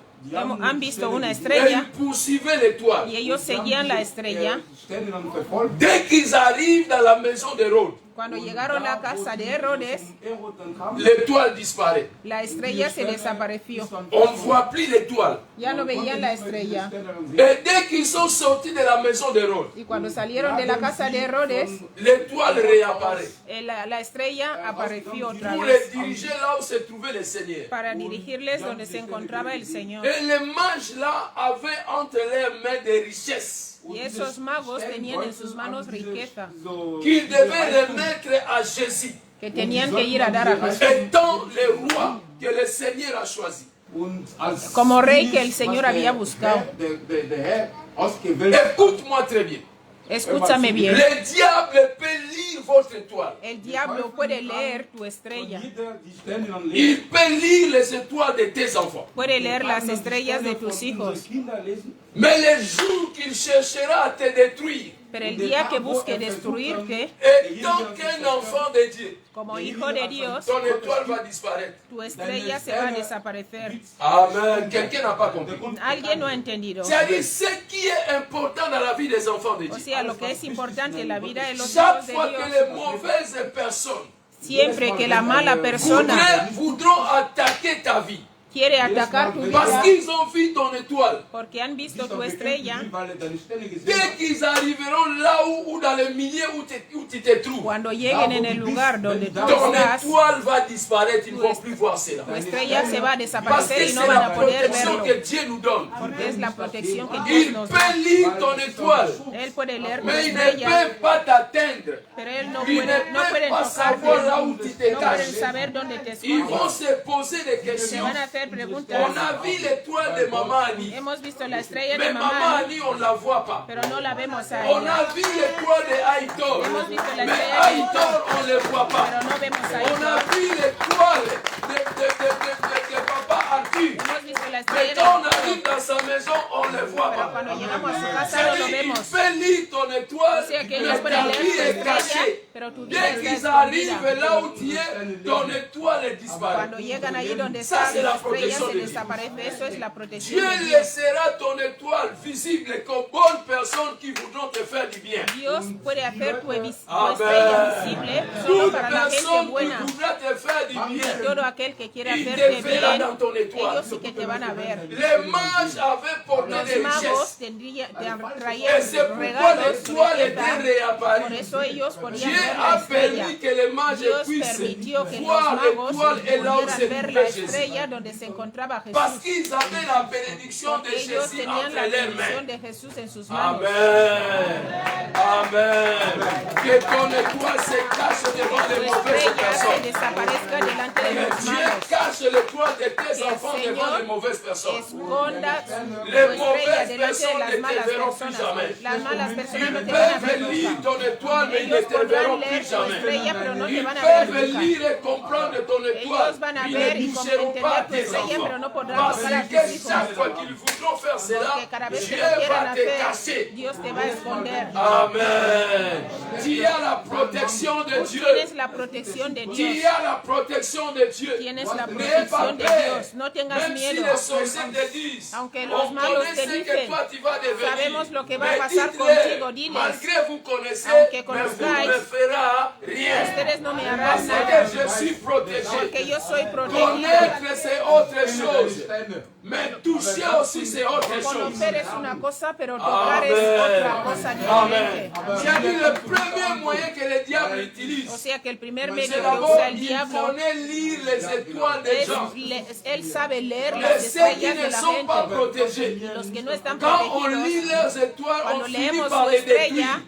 S2: han visto una
S1: Et
S2: estrella
S1: ils poursuivaient l'étoile.
S2: y ellos seguían la estrella.
S3: Stellen dann verfolgt.
S1: Dès qu'ils arrivent dans la maison d'Hérode,
S2: Cuando llegaron a la casa de Herodes,
S3: Herod dann kam,
S1: l'étoile disparaît.
S2: la estrella se desapareció.
S1: On ne voit plus l'étoile.
S2: Ya no veían la estrella.
S1: Et dès qu'ils sont sortis de la maison d'Hérode,
S2: Y cuando salieron de la casa de Herodes,
S1: l'étoile réapparaît
S2: la estrella apareció otra
S1: pour
S2: vez
S1: les diriger là où se trouvait le Seigneur.
S2: para dirigirles donde se encontraba el Señor.
S1: Et les mages là avaient entre leurs mains des richesses
S2: Y esos magos tenían en sus manos riqueza
S3: so,
S1: qu'ils devaient remettre à Jésus,
S2: que tenían que ir a dar a Jesús
S1: étant le roi que le Seigneur a choisi.
S3: und als
S2: Como rey que el
S3: dies,
S2: Señor
S3: was
S2: había
S3: der
S2: buscado.
S3: Herr- der Herr ausgewählt
S1: Écoute-moi très bien.
S2: Escúchame bien.
S1: Le diable peut lire votre étoile.
S2: El diablo puede leer tu estrella,
S3: jeder die Sterne dann lesen.
S1: Il peut lire les étoiles de tes enfants.
S2: puede leer las estrellas de tus hijos,
S3: Kinder lesen.
S1: Mais les jours qu'il cherchera à te détruire,
S2: pero el día que busque destruirte
S1: étant qu'un enfant de Dieu,
S2: como hijo de Dios,
S1: ton étoile va disparaître.
S2: tu estrella se va a desaparecer.
S1: Amen. Quelqu'un n'a pas compris.
S2: Alguien no ha entendido.
S1: C'est-à-dire, ce qui est important dans la vie des enfants de
S2: O
S1: Dieu,
S2: sea, lo que es importante en la vida de los
S1: chaque
S2: hijos de
S1: fois que
S2: Dios,
S1: les mauvaises personnes
S2: siempre que la mala persona
S1: voudront attaquer ta vie,
S2: quiere atacar tu
S1: parce
S2: vida
S1: qu'ils ont vu ton étoile,
S2: porque han visto tu estrella,
S3: Weil er deine Sterne gesehen
S1: dès
S3: hat.
S1: qu'ils arriveront là où dans le milieu où tu te trouves,
S2: cuando lleguen en el lugar donde tú
S1: ton
S2: estás,
S1: étoile va disparaître, ils ne vont plus voir cela.
S2: tu estrella se va a
S1: Parce
S2: desaparecer
S1: que
S2: y
S1: c'est
S2: no van
S1: la
S2: a poder
S1: protection
S2: verlo,
S1: que Dieu nous donne.
S2: porque es la protección que Dios
S1: Il
S2: nos da.
S1: peut lire ton étoile,
S2: Él puede leer tu
S1: mais il ne
S2: estrella,
S1: peut pas t'atteindre.
S2: pero él no
S1: Il
S2: puede,
S1: ne
S2: no
S1: peut
S2: pueden
S1: pas savoir là où
S2: tocarte,
S1: tu te
S2: no pueden
S1: caches.
S2: saber dónde te
S1: Ils vont
S2: escondes.
S1: se poser des
S2: Se
S1: questions.
S2: van a hacer hacer preguntas.
S1: On a vu l'étoile de Maman Annie.
S2: Hemos visto la estrella de
S1: Mais Maman
S2: mamá,
S1: Annie, on ne la voit pas.
S2: pero no la vemos a
S1: On
S2: ella.
S1: a vu l'étoile de Haïtor.
S2: Hemos visto la
S1: Mais
S2: estrella de
S1: Haïtor, on ne le voit pas.
S2: Pero no vemos a
S1: On a
S2: ella.
S1: vu l'étoile de Papa Arthur.
S2: Hemos visto la
S1: Mais
S2: estrella
S1: quand on
S2: de
S1: arrive dans sa maison, on ne le voit
S2: Pero
S1: pas.
S2: cuando llegamos a su casa no lo
S1: C'est-à-dire, il
S2: vemos.
S1: fait lire ton étoile,
S2: O sea que ellos
S1: mais
S2: pueden
S1: ta
S2: leer
S1: vie
S2: tu
S1: est
S2: estrella,
S1: cachée.
S2: pero tu vida
S1: Dès
S2: está
S1: qu'ils
S2: escondida.
S1: arrivent là où tu es, ton étoile est disparue.
S2: Cuando llegan ahí donde
S1: Ça,
S2: está
S1: c'est la
S2: la estrella
S1: protección
S2: se
S1: de Dios.
S2: desaparece. Eso es la protección
S1: Dieu
S2: de Dios.
S1: laissera ton étoile visible comme bonnes personnes qui voudront te faire du bien.
S2: Dios puede hacer tu
S1: Amen.
S2: estrella visible solo
S1: Toute
S2: para la gente
S1: personne qui
S2: buena.
S1: voudra te faire du bien,
S2: Todo aquel que quiera
S1: il
S2: hacerte
S1: te verra
S2: bien,
S1: dans ton étoile.
S2: ellos sí que te van a ver.
S1: Les mages avaient porté
S2: Los
S1: des
S2: magos
S1: richesses.
S2: traían
S1: Et c'est pourquoi
S2: regalos,
S1: l'étoile était
S2: riqueza. Por
S1: réapparue.
S2: eso ellos podían
S1: Dieu
S2: ver la
S1: a
S2: estrella.
S1: permis que les mages
S2: Dios
S1: puissent
S2: permitió que los
S1: voir
S2: magos
S1: l'étoile et là où se
S2: pudieran ver
S1: trouvait
S2: la
S1: Jésus.
S2: estrella donde se encontraba
S1: Parce
S2: Jesús.
S1: qu'ils avaient la bénédiction de
S2: Porque ellos
S1: Jésus
S2: tenían
S1: entre
S2: la
S1: leurs
S2: bendición
S1: mains.
S2: de Jesús en sus manos.
S1: Amen. Amen. Que ton étoile se cache devant
S2: Tu
S1: les mauvaises
S2: estrella se
S1: personnes.
S2: desaparezca delante de
S1: Que
S2: los
S1: Dieu
S2: malos.
S1: cache l'étoile de tes
S2: Que el
S1: enfants devant
S2: Señor
S1: les mauvaises personnes.
S2: esconda tu
S1: Les
S2: estrella
S1: mauvaises
S2: delante de
S1: personnes
S2: las
S1: ne te
S2: malas
S1: verront plus
S2: personas.
S1: jamais.
S2: Las malas personas no
S1: Ils
S2: te van a ver
S1: peuvent lire
S2: nunca.
S1: ton étoile, mais ils ne
S2: Ellos
S1: te verront
S2: podrán leer
S1: plus
S2: tu
S1: jamais.
S2: estrella, pero no te
S1: Ils
S2: van a ver
S1: peuvent
S2: nunca.
S1: lire et comprendre ton étoile,
S2: Ellos van a
S1: ils
S2: ver
S1: ne
S2: y
S1: toucheront pas
S2: entender tu
S1: tes
S2: estrella,
S1: enfants.
S2: pero no podrán
S1: Parce
S2: tocar a
S1: que
S2: tus hijos.
S1: chaque fois qu'ils voudront faire cela,
S2: Porque cada vez que
S1: Dieu
S2: lo quieran
S1: va te
S2: hacer,
S1: cacher.
S2: Dios te va a esconder.
S1: Amen. Tu as la protection de Dieu.
S2: Tienes la protección de
S1: Tu
S2: Dios.
S1: as la protection de Dieu.
S2: Tienes la
S1: N'aie pas
S2: protección de
S1: peur.
S2: Dios. No tengas
S1: Même si
S2: miedo.
S1: les sorciers te disent,
S2: Aunque los
S1: on
S2: malos
S1: connaît
S2: te
S1: ce que
S2: dicen,
S1: toi tu vas devenir.
S2: sabemos lo que va a
S1: Mais
S2: pasar
S1: dites-le,
S2: contigo, diles.
S1: malgré vous connaissez,
S2: Aunque
S1: mais vous ne
S2: conozcáis,
S1: me fera rien.
S2: Ustedes no me
S1: Parce
S2: harán nada.
S1: que je suis protégé.
S2: Porque yo soy protegido.
S1: Connaître c'est autre chose. Mais toucher aussi c'est autre chose.
S2: Conocer es una cosa, pero tocar es
S1: Amen.
S2: otra cosa
S1: Amen.
S2: diferente.
S1: C'est-à-dire le premier moyen que le diable
S2: O
S1: utilise,
S2: sea que el primer
S1: c'est
S2: medio que
S1: d'abord
S2: usa el
S1: il
S2: diablo
S1: connaît lire les étoiles des
S2: es,
S1: gens.
S2: él sabe leer
S1: Mais
S2: las
S1: ceux qui
S2: estrellas de
S1: ne
S2: la
S1: sont pas
S2: gente.
S1: protégés,
S2: Los que no están
S1: quand on
S2: protegidos,
S1: lit leurs étoiles, on
S2: cuando
S1: finit
S2: leemos
S1: par
S2: su
S1: les détruire.
S2: estrella,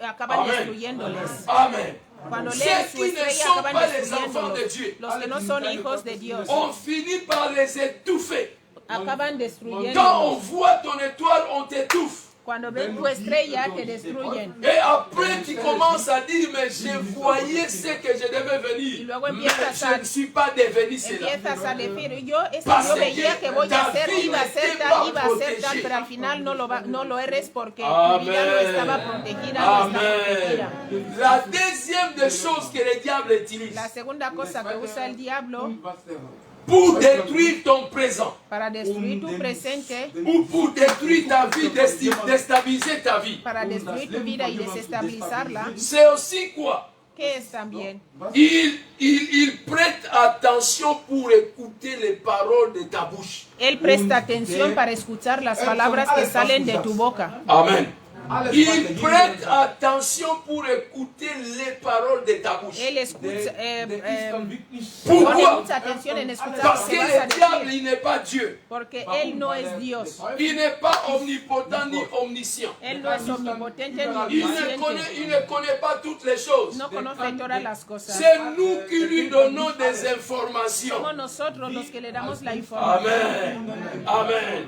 S2: acaban
S1: Amen.
S2: destruyéndoles.
S1: Amen.
S2: Cuando leen
S1: Ceux
S2: su
S1: qui ne
S2: estrella,
S1: sont
S2: acaban
S1: pas les enfants de
S2: destruyéndolos.
S1: Dieu,
S2: Los que no son hijos de Dios,
S1: on finit par les étouffer.
S2: acaban
S1: Quand on
S2: destruyéndolos.
S1: voit ton étoile, on t'étouffe.
S2: Cuando ven tu estrella, te destruyen.
S1: Et après, tu commences à dire, mais je voyais ce que je devais
S2: Y
S1: venir.
S2: luego
S1: Mais
S2: empiezas
S1: je ne suis pas devenu cela.
S2: Empiezas a decir, yo
S1: Parce
S2: veía
S1: que
S2: que voy a hacer,
S1: David
S2: iba a hacer
S1: n'était
S2: tal,
S1: pas
S2: iba a hacer tal,
S1: protégé.
S2: pero al final no lo eres porque tu vida no estaba protegida, no está protegida.
S1: Amen. La deuxième des choses que le diable utilise
S2: La segunda cosa que usa el diablo
S1: pour détruire ton présent
S2: para destruir tu presente,
S1: ou pour détruire ta vie, déstabiliser ta vie,
S2: para destruir tu vida y desestabilizarla,
S1: c'est aussi quoi?
S2: ¿qué es también?
S1: Il prête attention pour écouter les paroles de ta bouche.
S2: Él presta atención para escuchar las palabras que salen de tu boca.
S1: Amen. Il prête attention pour écouter les paroles de ta bouche.
S2: Él escucha, pone
S1: Pourquoi?
S2: mucha atención en escuchar
S1: Parce
S2: lo
S1: que
S2: que vas a
S1: le diable,
S2: decir,
S1: il n'est pas Dieu.
S2: porque Él no es Dios.
S1: Il n'est pas omnipotent ni omniscient.
S2: Él no es omnipotente ni
S1: Il
S2: omnisciente.
S1: ne connaît pas toutes les choses.
S2: No conoce todas las cosas.
S1: C'est nous qui lui donnons des informations.
S2: Somos nosotros los que le damos la información.
S1: Amen. Amen.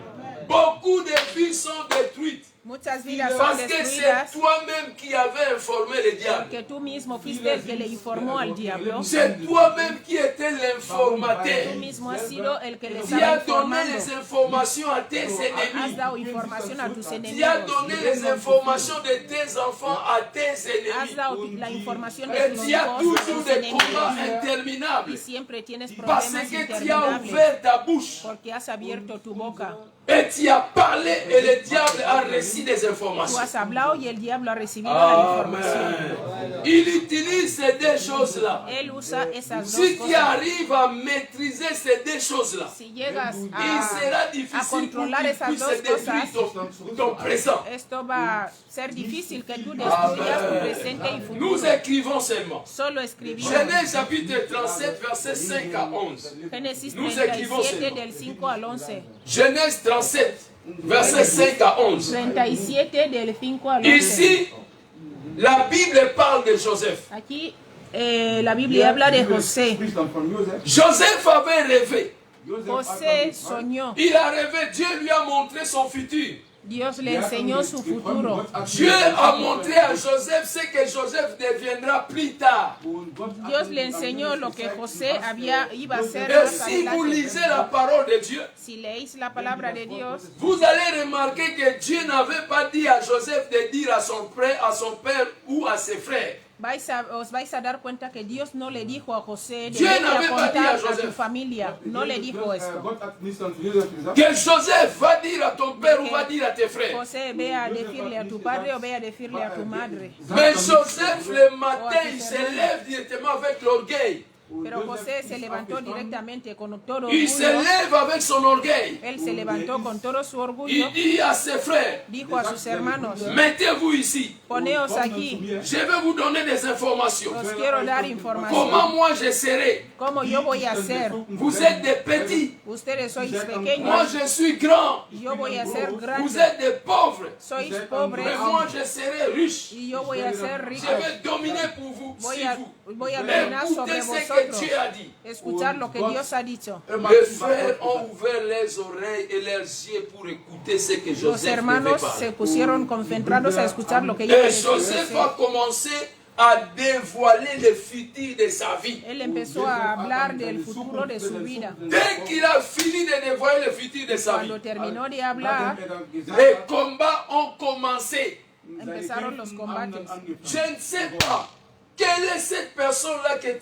S1: Beaucoup de vies sont détruites
S2: Muchas vidas son
S1: parce que c'est
S2: destruidas
S1: toi-même qui avais informé le diable.
S2: porque tú mismo fuiste el que le informó al diablo.
S1: C'est toi-même qui étais
S2: Tú
S1: l'informateur.
S2: mismo has sido el que le
S1: Tu
S2: estaba
S1: as donné
S2: informando.
S1: les informations à tes
S2: Has
S1: ennemis.
S2: dado información a tus
S1: Tu as
S2: enemigos.
S1: donné les informations de tes enfants à tes
S2: Has
S1: ennemis.
S2: dado la información de
S1: Et
S2: tus
S1: tu as
S2: hijos a
S1: toujours
S2: tus
S1: des combats
S2: enemigos.
S1: interminables
S2: Y siempre tienes
S1: parce
S2: problemas
S1: que tu as
S2: interminables
S1: ouvert ta bouche
S2: porque has abierto tu boca.
S1: et tu as parlé et le diable a reçu des
S2: Tú
S1: informations.
S2: has hablado y el diablo ha recibido la información.
S1: Amen. Il utilise ces deux choses-là.
S2: Él usa esas dos
S1: Si tu
S2: cosas.
S1: arrives à maîtriser ces deux choses-là,
S2: Si llegas
S1: il sera
S2: a
S1: difficile pour
S2: controlar
S1: que tu
S2: esas
S1: puisses
S2: dos
S1: détruire
S2: cosas,
S1: ton présent.
S2: esto va a ser difícil que tú destruyas tu presente y
S1: Nous
S2: futuro.
S1: écrivons seulement.
S2: Solo escribimos.
S1: Genèse chapitre 37, versets 5 à 11.
S2: Génesis
S1: Nous écrivons
S2: 37
S1: seulement.
S2: del 5 al 11.
S1: Genèse 37, versets 5 à 11.
S2: 37 del 5 al 11.
S1: Ici, la Bible parle de Joseph.
S2: Aquí la Biblia habla de José.
S1: Joseph avait rêvé
S2: José soñó.
S1: Il a rêvé, Dieu lui a montré son futur.
S2: Dios le enseñó su futuro.
S1: Dieu a montré à Joseph ce que Joseph deviendra plus tard.
S2: Dios le enseñó lo que José iba a ser
S1: Et
S2: más
S1: si vous
S2: adelante.
S1: lisez la parole de Dieu,
S2: Si leéis la palabra de Dios,
S1: vous allez remarquer que Dieu n'avait pas dit à Joseph de dire à son père ou à ses frères.
S2: os vais a dar cuenta que Dios no le dijo a José de
S1: Dieu
S2: vete
S1: n'avait
S2: a
S1: pas dit
S2: contar
S1: à
S2: a tu
S1: Joseph.
S2: familia. No le dijo esto.
S3: Gott hat nicht an Josef gesagt.
S1: Que Joseph va dire à ton père ou va dire à tes frères.
S2: José, ve a decirle a tu padre o ve a decirle a tu madre.
S1: Mais Joseph, le matin, il se lève directement avec l'orgueil.
S2: Pero José se levantó directamente con todo
S1: Il se
S2: orgullo.
S1: lève avec son orgueil.
S2: Él se levantó con todo su orgullo.
S1: Il dit à ses frères,
S2: Dijo a sus hermanos,
S1: mettez-vous ici.
S2: poneos aquí,
S1: Je vais vous donner des informations.
S2: os quiero dar
S1: Comment
S2: información.
S1: moi je serai.
S2: ¿Cómo yo voy a ser?
S1: Vous êtes des petits.
S2: Ustedes sois
S1: Moi
S2: pequeños,
S1: je suis grand.
S2: yo voy a ser
S1: Vous
S2: grande.
S1: êtes des pauvres.
S2: Sois
S1: Mais
S2: pobres
S1: moi je serai riche.
S2: y yo voy a ser
S1: Je
S2: rico.
S1: vais dominer pour vous.
S2: Voy
S1: Si
S2: a
S1: vous.
S2: dominar
S1: Écoutez
S2: sobre
S1: ce que
S2: vosotros.
S1: Dieu a dit.
S2: Escuchar lo que Dios ha dicho.
S1: Les frères ont ouvert les oreilles et leurs yeux pour écouter ce que
S2: Los
S1: Joseph devait
S2: hermanos
S1: parler.
S2: se pusieron concentrados a escuchar lo que yo
S1: Et
S2: decía.
S1: Joseph a commencé à dévoiler le futur de sa vie.
S2: Él empezó a hablar del futuro de su vida.
S1: Dès qu'il a fini de dévoiler le futur de sa vie,
S2: Cuando terminó de hablar,
S1: les combats ont commencé.
S2: empezaron los combates.
S1: Je ne sais pas quelle est cette personne-là que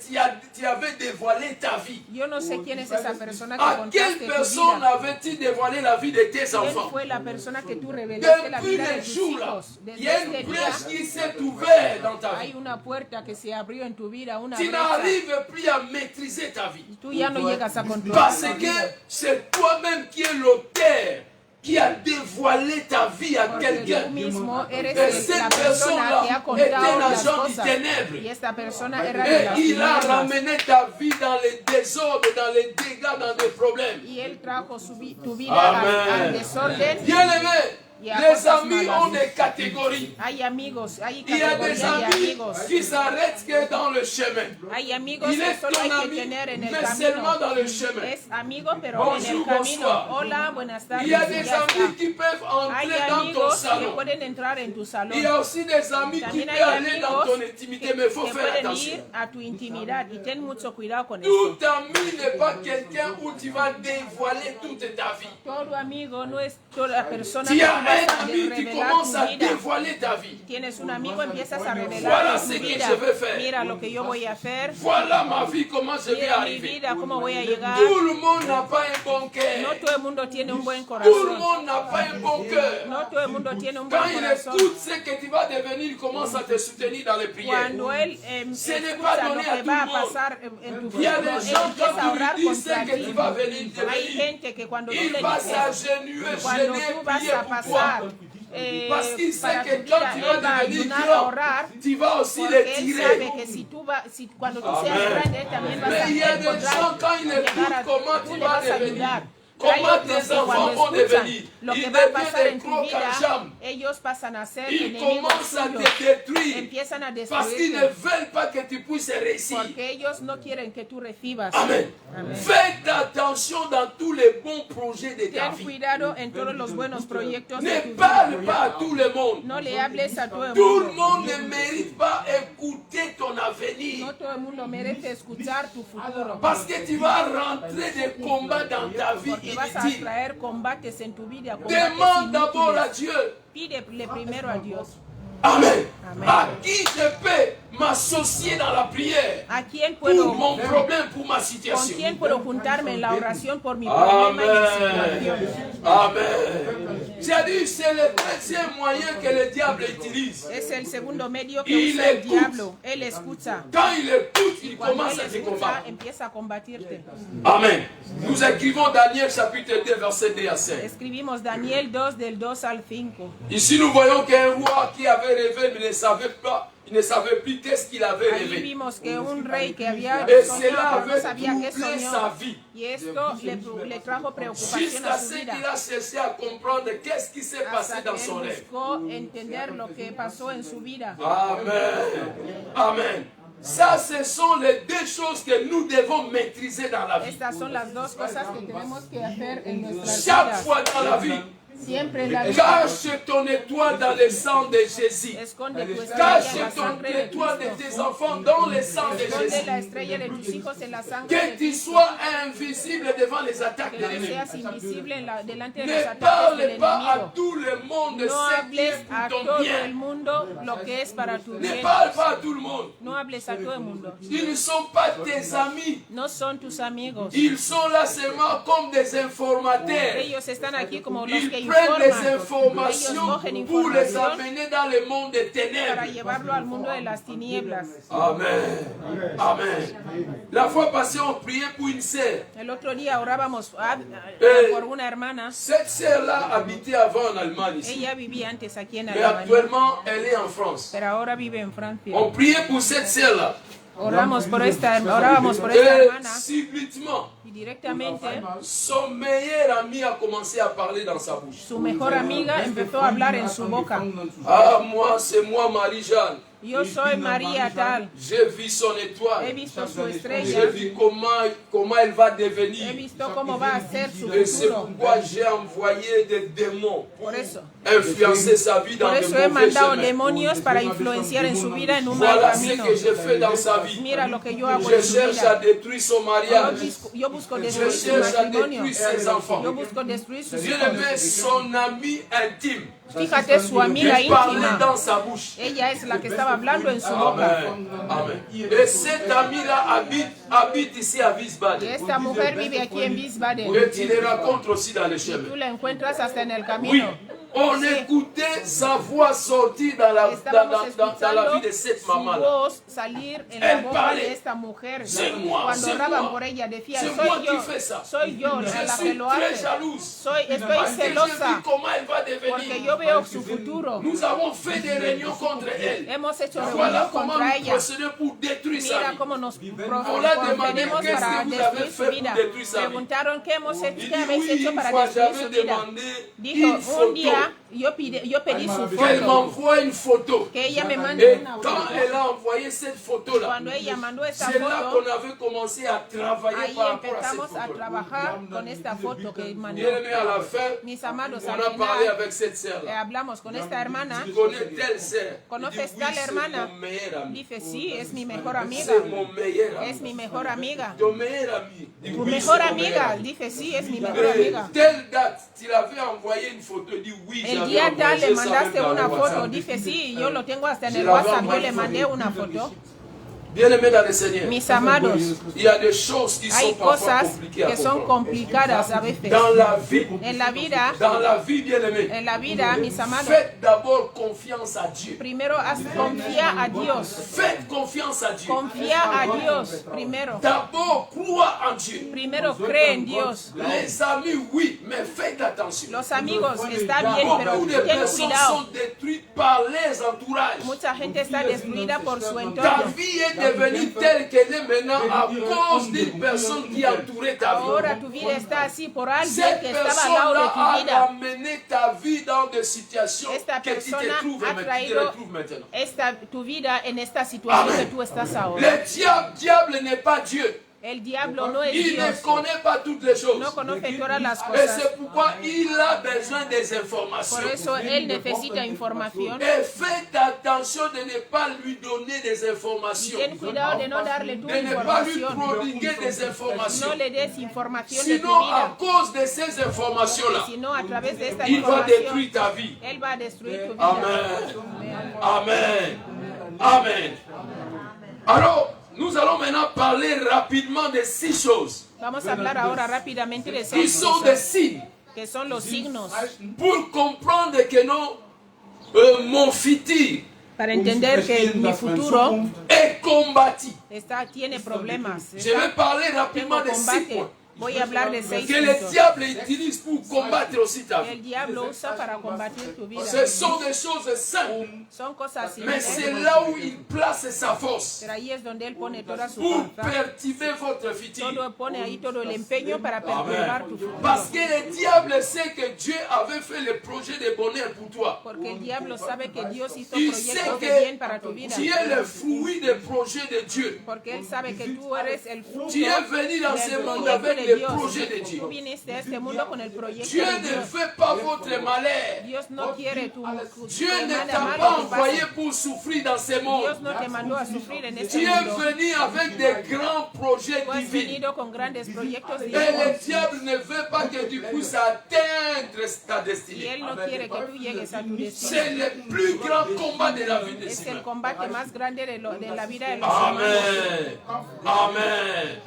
S1: tu avais dévoilé ta vie.
S2: Yo no sé quién es esa persona que
S1: À
S2: contaste
S1: quelle
S2: tu
S1: personne
S2: vida.
S1: avais-tu dévoilé la vie de tes
S2: ¿Quién
S1: enfants?
S2: fue la persona que tú revelaste la
S1: Depuis
S2: vida de
S1: les
S2: tus
S1: jours-là,
S2: hijos?
S1: il y
S2: Desde
S1: a une
S2: este
S1: brèche
S2: día
S1: qui s'est ouverte dans ta
S2: hay
S1: vie.
S2: una puerta que se abrió en tu vida, una
S1: Tu
S2: brecha.
S1: n'arrives plus à maîtriser ta vie.
S2: Tú ya no llegas a controlar
S1: Parce
S2: tu
S1: que
S2: vida.
S1: c'est toi-même qui es l'auteur, qui a dévoilé ta vie à
S2: Porque
S1: quelqu'un.
S2: tú mismo eres
S1: Et
S2: la
S1: cette
S2: persona que ha
S1: personne-là était
S2: contado
S1: un
S2: las
S1: agent du
S2: cosas.
S1: ténèbre.
S2: Y esta persona era de
S1: Et
S2: las
S1: il a
S2: tinieblas.
S1: ramené ta vie dans les désordres, dans les dégâts, dans les problèmes.
S2: Y él trajo tu vida
S1: Amen.
S2: al desorden.
S1: Bien-aimés,
S2: Y a
S1: les
S2: cosas
S1: amis
S2: malas.
S1: ont des catégories.
S2: Hay amigos, hay
S1: Il y a des
S2: categoría de
S1: amis
S2: amigos.
S1: qui s'arrêtent que dans le chemin.
S2: Hay amigos
S1: Il
S2: que
S1: est
S2: solo
S1: ton
S2: hay que
S1: ami,
S2: tener en el
S1: mais seulement
S2: camino.
S1: dans le chemin.
S2: Es amigo, pero en el
S1: Bonjour,
S2: camino.
S1: bonsoir.
S2: Hola, buenas tardes.
S1: Il y a
S2: y
S1: des
S2: ya
S1: amis
S2: está.
S1: qui peuvent
S2: Hay
S1: entrer dans ton
S2: amigos que
S1: salon.
S2: pueden entrar en tu salón.
S1: Il y a aussi des amis qui
S2: También
S1: peuvent
S2: hay
S1: aller dans
S2: amigos
S1: ton intimité, mais il faut
S2: que
S1: faire
S2: pueden
S1: attention.
S2: ir a tu intimidad y ten mucho cuidado con esto.
S1: Tout ami n'est pas quelqu'un où tu vas dévoiler toute ta vie.
S2: Todo amigo no es toda persona
S1: Tu
S2: que
S1: as
S2: tú vas
S1: un
S2: a
S1: ami, tu
S2: revelar
S1: commences
S2: tu
S1: à
S2: vida.
S1: dévoiler ta vie.
S2: Tienes un amigo, empiezas a
S1: Voilà
S2: revelar
S1: ce
S2: tu
S1: que
S2: vida.
S1: je vais faire.
S2: Mira lo que yo voy a hacer.
S1: Voilà ma vie, comment je vais
S2: Mira mi
S1: arriver.
S2: vida, cómo voy a llegar.
S1: Tout le monde n'a pas un bon
S2: No
S1: cœur.
S2: todo el mundo tiene un buen
S1: Tout le
S2: corazón.
S1: monde n'a pas un bon cœur.
S2: No todo el mundo tiene un
S1: Quand
S2: buen
S1: il
S2: corazón.
S1: écoute ce que tu vas devenir, il commence à te soutenir dans les prières.
S2: Cuando él
S1: Ce n'est pas
S2: escucha lo
S1: donné à
S2: que
S1: tout
S2: va
S1: le
S2: a
S1: monde.
S2: pasar en tu
S1: Il y a
S2: futuro,
S1: des
S2: él
S1: gens,
S2: empieza a
S1: quand tu
S2: orar
S1: lui dis ce
S2: contra
S1: que tu
S2: ti.
S1: vas venir
S2: Hay
S1: devenir,
S2: gente que cuando tú
S1: il
S2: le
S1: va
S2: dices,
S1: s'agenouiller,
S2: cuando
S1: gêner,
S2: tú vas
S1: prier
S2: a
S1: pour
S2: pasar
S1: toi. Parce qu'il sait
S2: para
S1: que
S2: tu
S1: quand
S2: vida,
S1: tu
S2: él va
S1: vas
S2: a
S1: devenir
S2: ayunar, a
S1: grand,
S2: orar,
S1: tu vas aussi
S2: porque
S1: les
S2: él
S1: tirer.
S2: sabe que cuando tú seas
S1: Amen.
S2: grande, también vas a
S1: Mais il y a des gens,
S2: encontrar,
S1: quand ils
S2: llegar
S1: écoutent
S2: a,
S1: comment
S2: tú
S1: tu
S2: le
S1: vas
S2: vas a
S1: devenir,
S2: ayudar. Hay
S1: comment
S2: otros
S1: tes
S2: que
S1: enfants
S2: cuando
S1: vont
S2: escuchan
S1: devenir,
S2: lo que
S1: ils
S2: va a
S1: deviennent
S2: pasar
S1: des
S2: en tu
S1: crocs
S2: vida,
S1: à jambe.
S2: ellos pasan a ser
S1: Ils
S2: enemigos
S1: commencent à
S2: tuyos,
S1: te détruire
S2: empiezan a
S1: parce qu'ils ne
S2: destruirte,
S1: veulent pas que tu puisses réussir.
S2: porque ellos no quieren que tú recibas.
S1: Amen.
S2: Amen.
S1: Faites attention dans tous les bons projets de ta
S2: Ten
S1: vie.
S2: cuidado en todos los buenos proyectos de
S1: Ne
S2: tu vida.
S1: parle pas à tout le monde.
S2: No le hables a todo el
S1: Tout le
S2: mundo.
S1: monde ne mérite pas écouter ton avenir.
S2: No todo el mundo merece escuchar tu futuro.
S1: Parce que tu vas rentrer des combats dans ta vie
S2: Porque vas a
S1: inutiles.
S2: traer combates en tu vida.
S1: Demande d'abord à
S2: Combates
S1: Dieu.
S2: inútiles. Pídele primero a Dios.
S1: Amen.
S2: Amen.
S1: À qui je peux m'associer dans la prière
S2: ¿A quién
S1: pour
S2: puedo,
S1: mon problème, pour ma
S2: con
S1: situation?
S2: quién puedo juntarme en la oración por mi problema y mi
S1: Amen.
S2: situación?
S1: Amen. J'ai dit, c'est le deuxième moyen que le diable utilise.
S2: Es el segundo medio que
S1: Y
S2: usa
S1: le
S2: el diablo. Él escucha.
S1: Quand il écoute, il
S2: Cuando
S1: commence
S2: él
S1: à te
S2: escucha,
S1: combattre.
S2: empieza a combatirte.
S1: Amen. Nous écrivons Daniel chapitre 2, verset 2 à 5.
S2: Escribimos Daniel 2 del 2 al 5.
S1: Ici, nous voyons qu'un roi qui avait rêvé, mais ne savait pas, il ne savait plus qu'est-ce qu'il avait
S2: Ahí
S1: rêvé.
S2: vimos que un rey que había
S1: Et
S2: soñado,
S1: cela
S2: pero no
S1: avait
S2: sabía qué
S1: troublé sa
S2: soñó.
S1: vie.
S2: Y esto le trajo preocupación
S1: Jusqu'à
S2: a
S1: ce
S2: su
S1: qu'il
S2: vida.
S1: a cherché à comprendre qu'est-ce qui s'est passé
S2: Hasta
S1: dans
S2: que
S1: son
S2: él
S1: rêve.
S2: buscó entender lo que pasó en su vida.
S1: Amen. Amen. Ça, ce sont les deux choses que nous devons maîtriser dans la vie.
S2: Estas son las dos cosas que tenemos que hacer en nuestras
S1: Chaque
S2: vidas.
S1: fois dans la vie,
S2: Siempre en la vida.
S1: cache ton étoile dans le sang de Jésus.
S2: Esconde tu estrella en
S1: Cache
S2: la
S1: ton
S2: sangre de
S1: étoile de
S2: Cristo.
S1: tes enfants dans le sang de
S2: Esconde
S1: Jésus.
S2: la estrella de tus hijos en la sangre de
S1: Que tu
S2: Cristo.
S1: sois invisible devant les attaques
S2: Que
S1: de
S2: no
S1: l'ennemi.
S2: seas invisible delante de
S1: Ne
S2: los ataques
S1: parle
S2: del
S1: pas à
S2: enemigo.
S1: tout le monde de
S2: No
S1: ce qui est
S2: hables
S1: pour
S2: a
S1: ton
S2: todo el
S1: bien.
S2: mundo lo que es para tu
S1: Ne
S2: bien.
S1: parle pas à tout le monde.
S2: No hables a todo el mundo.
S1: Ils ne sont pas tes amis.
S2: No son tus amigos.
S1: Ils sont là seulement comme des informateurs.
S2: Ellos están aquí como los
S1: Ils
S2: que
S1: prennent des
S2: informan. Ellos
S1: informations
S2: cogen
S1: pour les
S2: información
S1: amener dans le monde des
S2: para
S1: ténèbres.
S2: llevarlo al mundo de las tinieblas.
S1: Amen. Amen. La fois passée, on priait pour une sœur.
S2: El otro día orábamos por una hermana.
S1: Cette sœur-là habitait avant en Allemagne ici.
S2: Ella vivía antes aquí en
S1: Mais
S2: Alemania,
S1: actuellement, elle est en France.
S2: pero ahora vive en Francia.
S1: On priait pour cette sœur-là.
S2: Orábamos por esta hermana
S1: Et subitement,
S2: y directamente
S1: son meilleur ami a commencé à parler dans sa bouche.
S2: su mejor amiga empezó a hablar en su boca.
S1: Ah, moi, c'est moi, Marie-Jeanne.
S2: Yo soy María tal,
S1: J'ai vu son
S2: he
S1: étoile.
S2: visto su
S1: J'ai
S2: estrella,
S1: vu comment elle va
S2: he
S1: devenir.
S2: visto cómo va a ser su
S1: Et c'est
S2: futuro.
S1: pourquoi j'ai envoyé des démons
S2: Por eso
S1: influencer sa vie dans
S2: he
S1: de mauvais
S2: mandado
S1: chemins.
S2: demonios para influenciar en su vida en un mal
S1: Voilà ce
S2: camino.
S1: que j'ai fait dans sa vie.
S2: Mira lo que yo hago
S1: Je
S2: en su
S1: cherche à
S2: vida.
S1: détruire son mariage.
S2: Yo busco
S1: Je
S2: destruir su
S1: cherche à
S2: matrimonio.
S1: détruire ses enfants.
S2: Yo busco destruir sus
S1: Dieu
S2: hijos.
S1: le met son ami intime.
S2: Fíjate, su amiga
S1: Qui parlait
S2: íntima.
S1: dans sa bouche.
S2: Ella es la que estaba hablando en su boca.
S1: Amen. Amen. Et cet ami-là habite ici à
S2: Y
S1: Wiesbaden.
S2: esta mujer vive aquí en Wiesbaden.
S1: Et tu les rencontres aussi dans les
S2: Tú
S1: chemins.
S2: la encuentras hasta en el
S1: Oui,
S2: camino.
S1: on écoutait sa voix sortir dans la
S2: Estábamos
S1: vie
S2: escuchando
S1: de cette
S2: su
S1: maman-là.
S2: voz salir en la
S1: Elle
S2: boca
S1: parlait.
S2: de esta mujer.
S1: C'est moi,
S2: Cuando
S1: c'est
S2: oraban
S1: moi.
S2: por ella decía,
S1: C'est moi
S2: soy
S1: qui
S2: yo,
S1: fais ça.
S2: soy yo la
S1: Je
S2: que
S1: suis
S2: lo
S1: très
S2: hace.
S1: jalouse.
S2: Estoy
S1: Parce que j'ai
S2: celosa
S1: vu comment elle va devenir.
S2: porque yo veo su futuro.
S1: Nous avons fait des réunions contre elle.
S2: Hemos hecho
S1: Voilà
S2: reuniones
S1: comment
S2: contra
S1: nous
S2: ella.
S1: procédons pour détruire sa
S2: Mira
S1: vie.
S2: cómo nos
S1: On l'a demandé,
S2: proponemos
S1: qu'est-ce
S2: para
S1: que vous avez
S2: destruir
S1: fait
S2: su vida.
S1: pour détruire sa vie?
S2: Preguntaron qué hemos hecho,
S1: Il
S2: qué
S1: dit
S2: habéis
S1: oui,
S2: hecho
S1: une
S2: para
S1: fois
S2: destruir
S1: j'avais
S2: su vida.
S1: demandé
S2: Dijo,
S1: une
S2: un
S1: photo.
S2: día yo pedí su
S1: Qu'elle
S2: foto,
S1: m'envoie une photo.
S2: que ella me mande
S1: Et
S2: una
S1: quand
S2: foto.
S1: elle a envoyé cette photo-là,
S2: Cuando ella mandó esta
S1: c'est là
S2: foto,
S1: qu'on avait commencé à travailler
S2: ahí
S1: par rapport à cette
S2: empezamos a
S1: photo-là.
S2: trabajar con esta foto que mandó.
S1: Bien aimé, à la fin,
S2: Mis amados,
S1: on
S2: al
S1: a parlé
S2: final
S1: avec cette sœur-là.
S2: hablamos con esta hermana.
S1: Tu connais telle sœur? Il dit,
S2: ¿Conoces
S1: oui,
S2: tal
S1: c'est
S2: hermana?
S1: mon meilleur ami.
S2: Dice, sí, es mi mejor amiga.
S1: C'est mon meilleur ami.
S2: Es mi mejor amiga.
S1: Ton meilleur ami. Il dit,
S2: Tu
S1: oui,
S2: mejor
S1: c'est mon meilleur
S2: amiga.
S1: ami.
S2: Dice, sí, es mi mejor
S1: Et
S2: amiga.
S1: telle date, tu l'avais envoyé une photo, il dit oui,
S2: El
S1: j'avais
S2: día
S1: envoyé
S2: tal le
S1: ça même
S2: mandaste
S1: dans le
S2: una foto.
S1: WhatsApp.
S2: Dice, sí, yo lo tengo hasta en
S1: Je
S2: el
S1: l'avais
S2: WhatsApp. Yo
S1: envoyé
S2: le
S1: une
S2: mandé
S1: photo.
S2: una foto.
S1: Bien aimé dans le Seigneur,
S2: Mis amados,
S1: il y a des choses qui
S2: hay
S1: sont parfois
S2: cosas
S1: compliquées à
S2: que son
S1: comprendre.
S2: complicadas a veces.
S1: Dans la vie,
S2: En la vida,
S1: bien aimé,
S2: mis amados,
S1: faites d'abord confiance à Dieu.
S2: primero confía a Dios.
S1: Faites confiance à Dieu.
S2: Confía a Dios primero.
S1: D'abord, crois en Dieu.
S2: Primero cree en Dios.
S1: Les amis, oui, mais faites attention.
S2: Los amigos, está bien, pero
S1: Beaucoup de
S2: ten
S1: personnes
S2: cuidado.
S1: sont détruites par les entourages.
S2: Mucha gente está destruida por su
S1: Ta
S2: entorno.
S1: vie est devenue telle qu'elle est maintenant à cause d'une personne qui a entouré ta vie.
S2: Ahora tu vida está así por alguien
S1: Cette
S2: que estaba al lado de
S1: personne-là
S2: tu
S1: a
S2: vida.
S1: amené ta vie dans des situations
S2: Esta
S1: que tu te
S2: persona
S1: trouves
S2: ha
S1: tu te
S2: traído
S1: retrouves maintenant.
S2: tu vida en esta situación
S1: Amen.
S2: que tú estás ahora.
S1: Le diable n'est pas Dieu.
S2: El diablo no es
S1: Il ne
S2: Dios.
S1: connaît pas toutes les choses.
S2: No conoce todas las
S1: Et
S2: cosas.
S1: c'est pourquoi il a besoin des
S2: Por
S1: informations.
S2: eso él necesita información.
S1: Et faites attention de ne pas lui donner des
S2: Y
S1: informations.
S2: ten cuidado de no darle tu
S1: De ne pas lui
S2: información.
S1: prodiguer des informations.
S2: No le des información de tu
S1: Sinon, à
S2: vida.
S1: cause de ces informations-là,
S2: Sino a través de esta
S1: il va
S2: información,
S1: détruire ta vie.
S2: él va a destruir tu vida.
S1: Amen. Amen. Amen. Alors, nous allons maintenant parler rapidement de 6 choses
S2: Vamos a hablar ahora rápidamente de
S1: qui
S2: 6
S1: sont des
S2: cosas
S1: signes
S2: que son los signos
S1: pour comprendre que mon futur
S2: para entender que mi futuro
S1: est combattu.
S2: tiene problemas.
S1: Je vais parler rapidement de 6 points.
S2: Voy a hablar de 6
S1: que le
S2: puntos
S1: diable utilise pour combattre aussi ta
S2: que el
S1: vie.
S2: diablo usa para combatir tu vida.
S1: Ce sont des choses simples,
S2: Son cosas
S1: mais
S2: simples,
S1: c'est là où il place sa force
S2: pero ahí es donde él pone toda su
S1: pour
S2: fuerza.
S1: perturber votre futur.
S2: Todo pone ahí todo el empeño para perturbar tu futuro.
S1: Parce que le diable sait que Dieu avait fait le projet de bonheur pour toi.
S2: Porque el diablo sabe que Dios hizo
S1: Il sait
S2: proyectos de bien para tu
S1: que
S2: vida.
S1: tu es le fruit des projets de Dieu.
S2: Porque él sabe que tú eres el fruto
S1: Tu es venu dans ce
S2: del
S1: monde
S2: proyecto
S1: avec
S2: de
S1: les
S2: Dios.
S1: projets de Dieu.
S2: Tú viniste a este mundo con el proyecto
S1: Dieu
S2: de
S1: ne
S2: Dios.
S1: veut pas votre malheur.
S2: Dios no quiere tu
S1: Dieu ne
S2: nada
S1: t'a
S2: malo
S1: pas
S2: que
S1: envoyé
S2: pase.
S1: pour souffrir dans ce monde.
S2: Dios no te mandó a sufrir en este
S1: Tu es
S2: mundo.
S1: venu avec des grands projets
S2: Tú has
S1: divins.
S2: venido con grandes proyectos
S1: Et le
S2: divinos.
S1: diable ne veut pas que tu puisses atteindre ta
S2: Y
S1: destinée.
S2: él no quiere que tú llegues a tu destino.
S1: C'est le plus grand combat de la vie de
S2: Es
S1: ce
S2: el combate más grande de la vida de los humanos.
S1: Amen. Amen.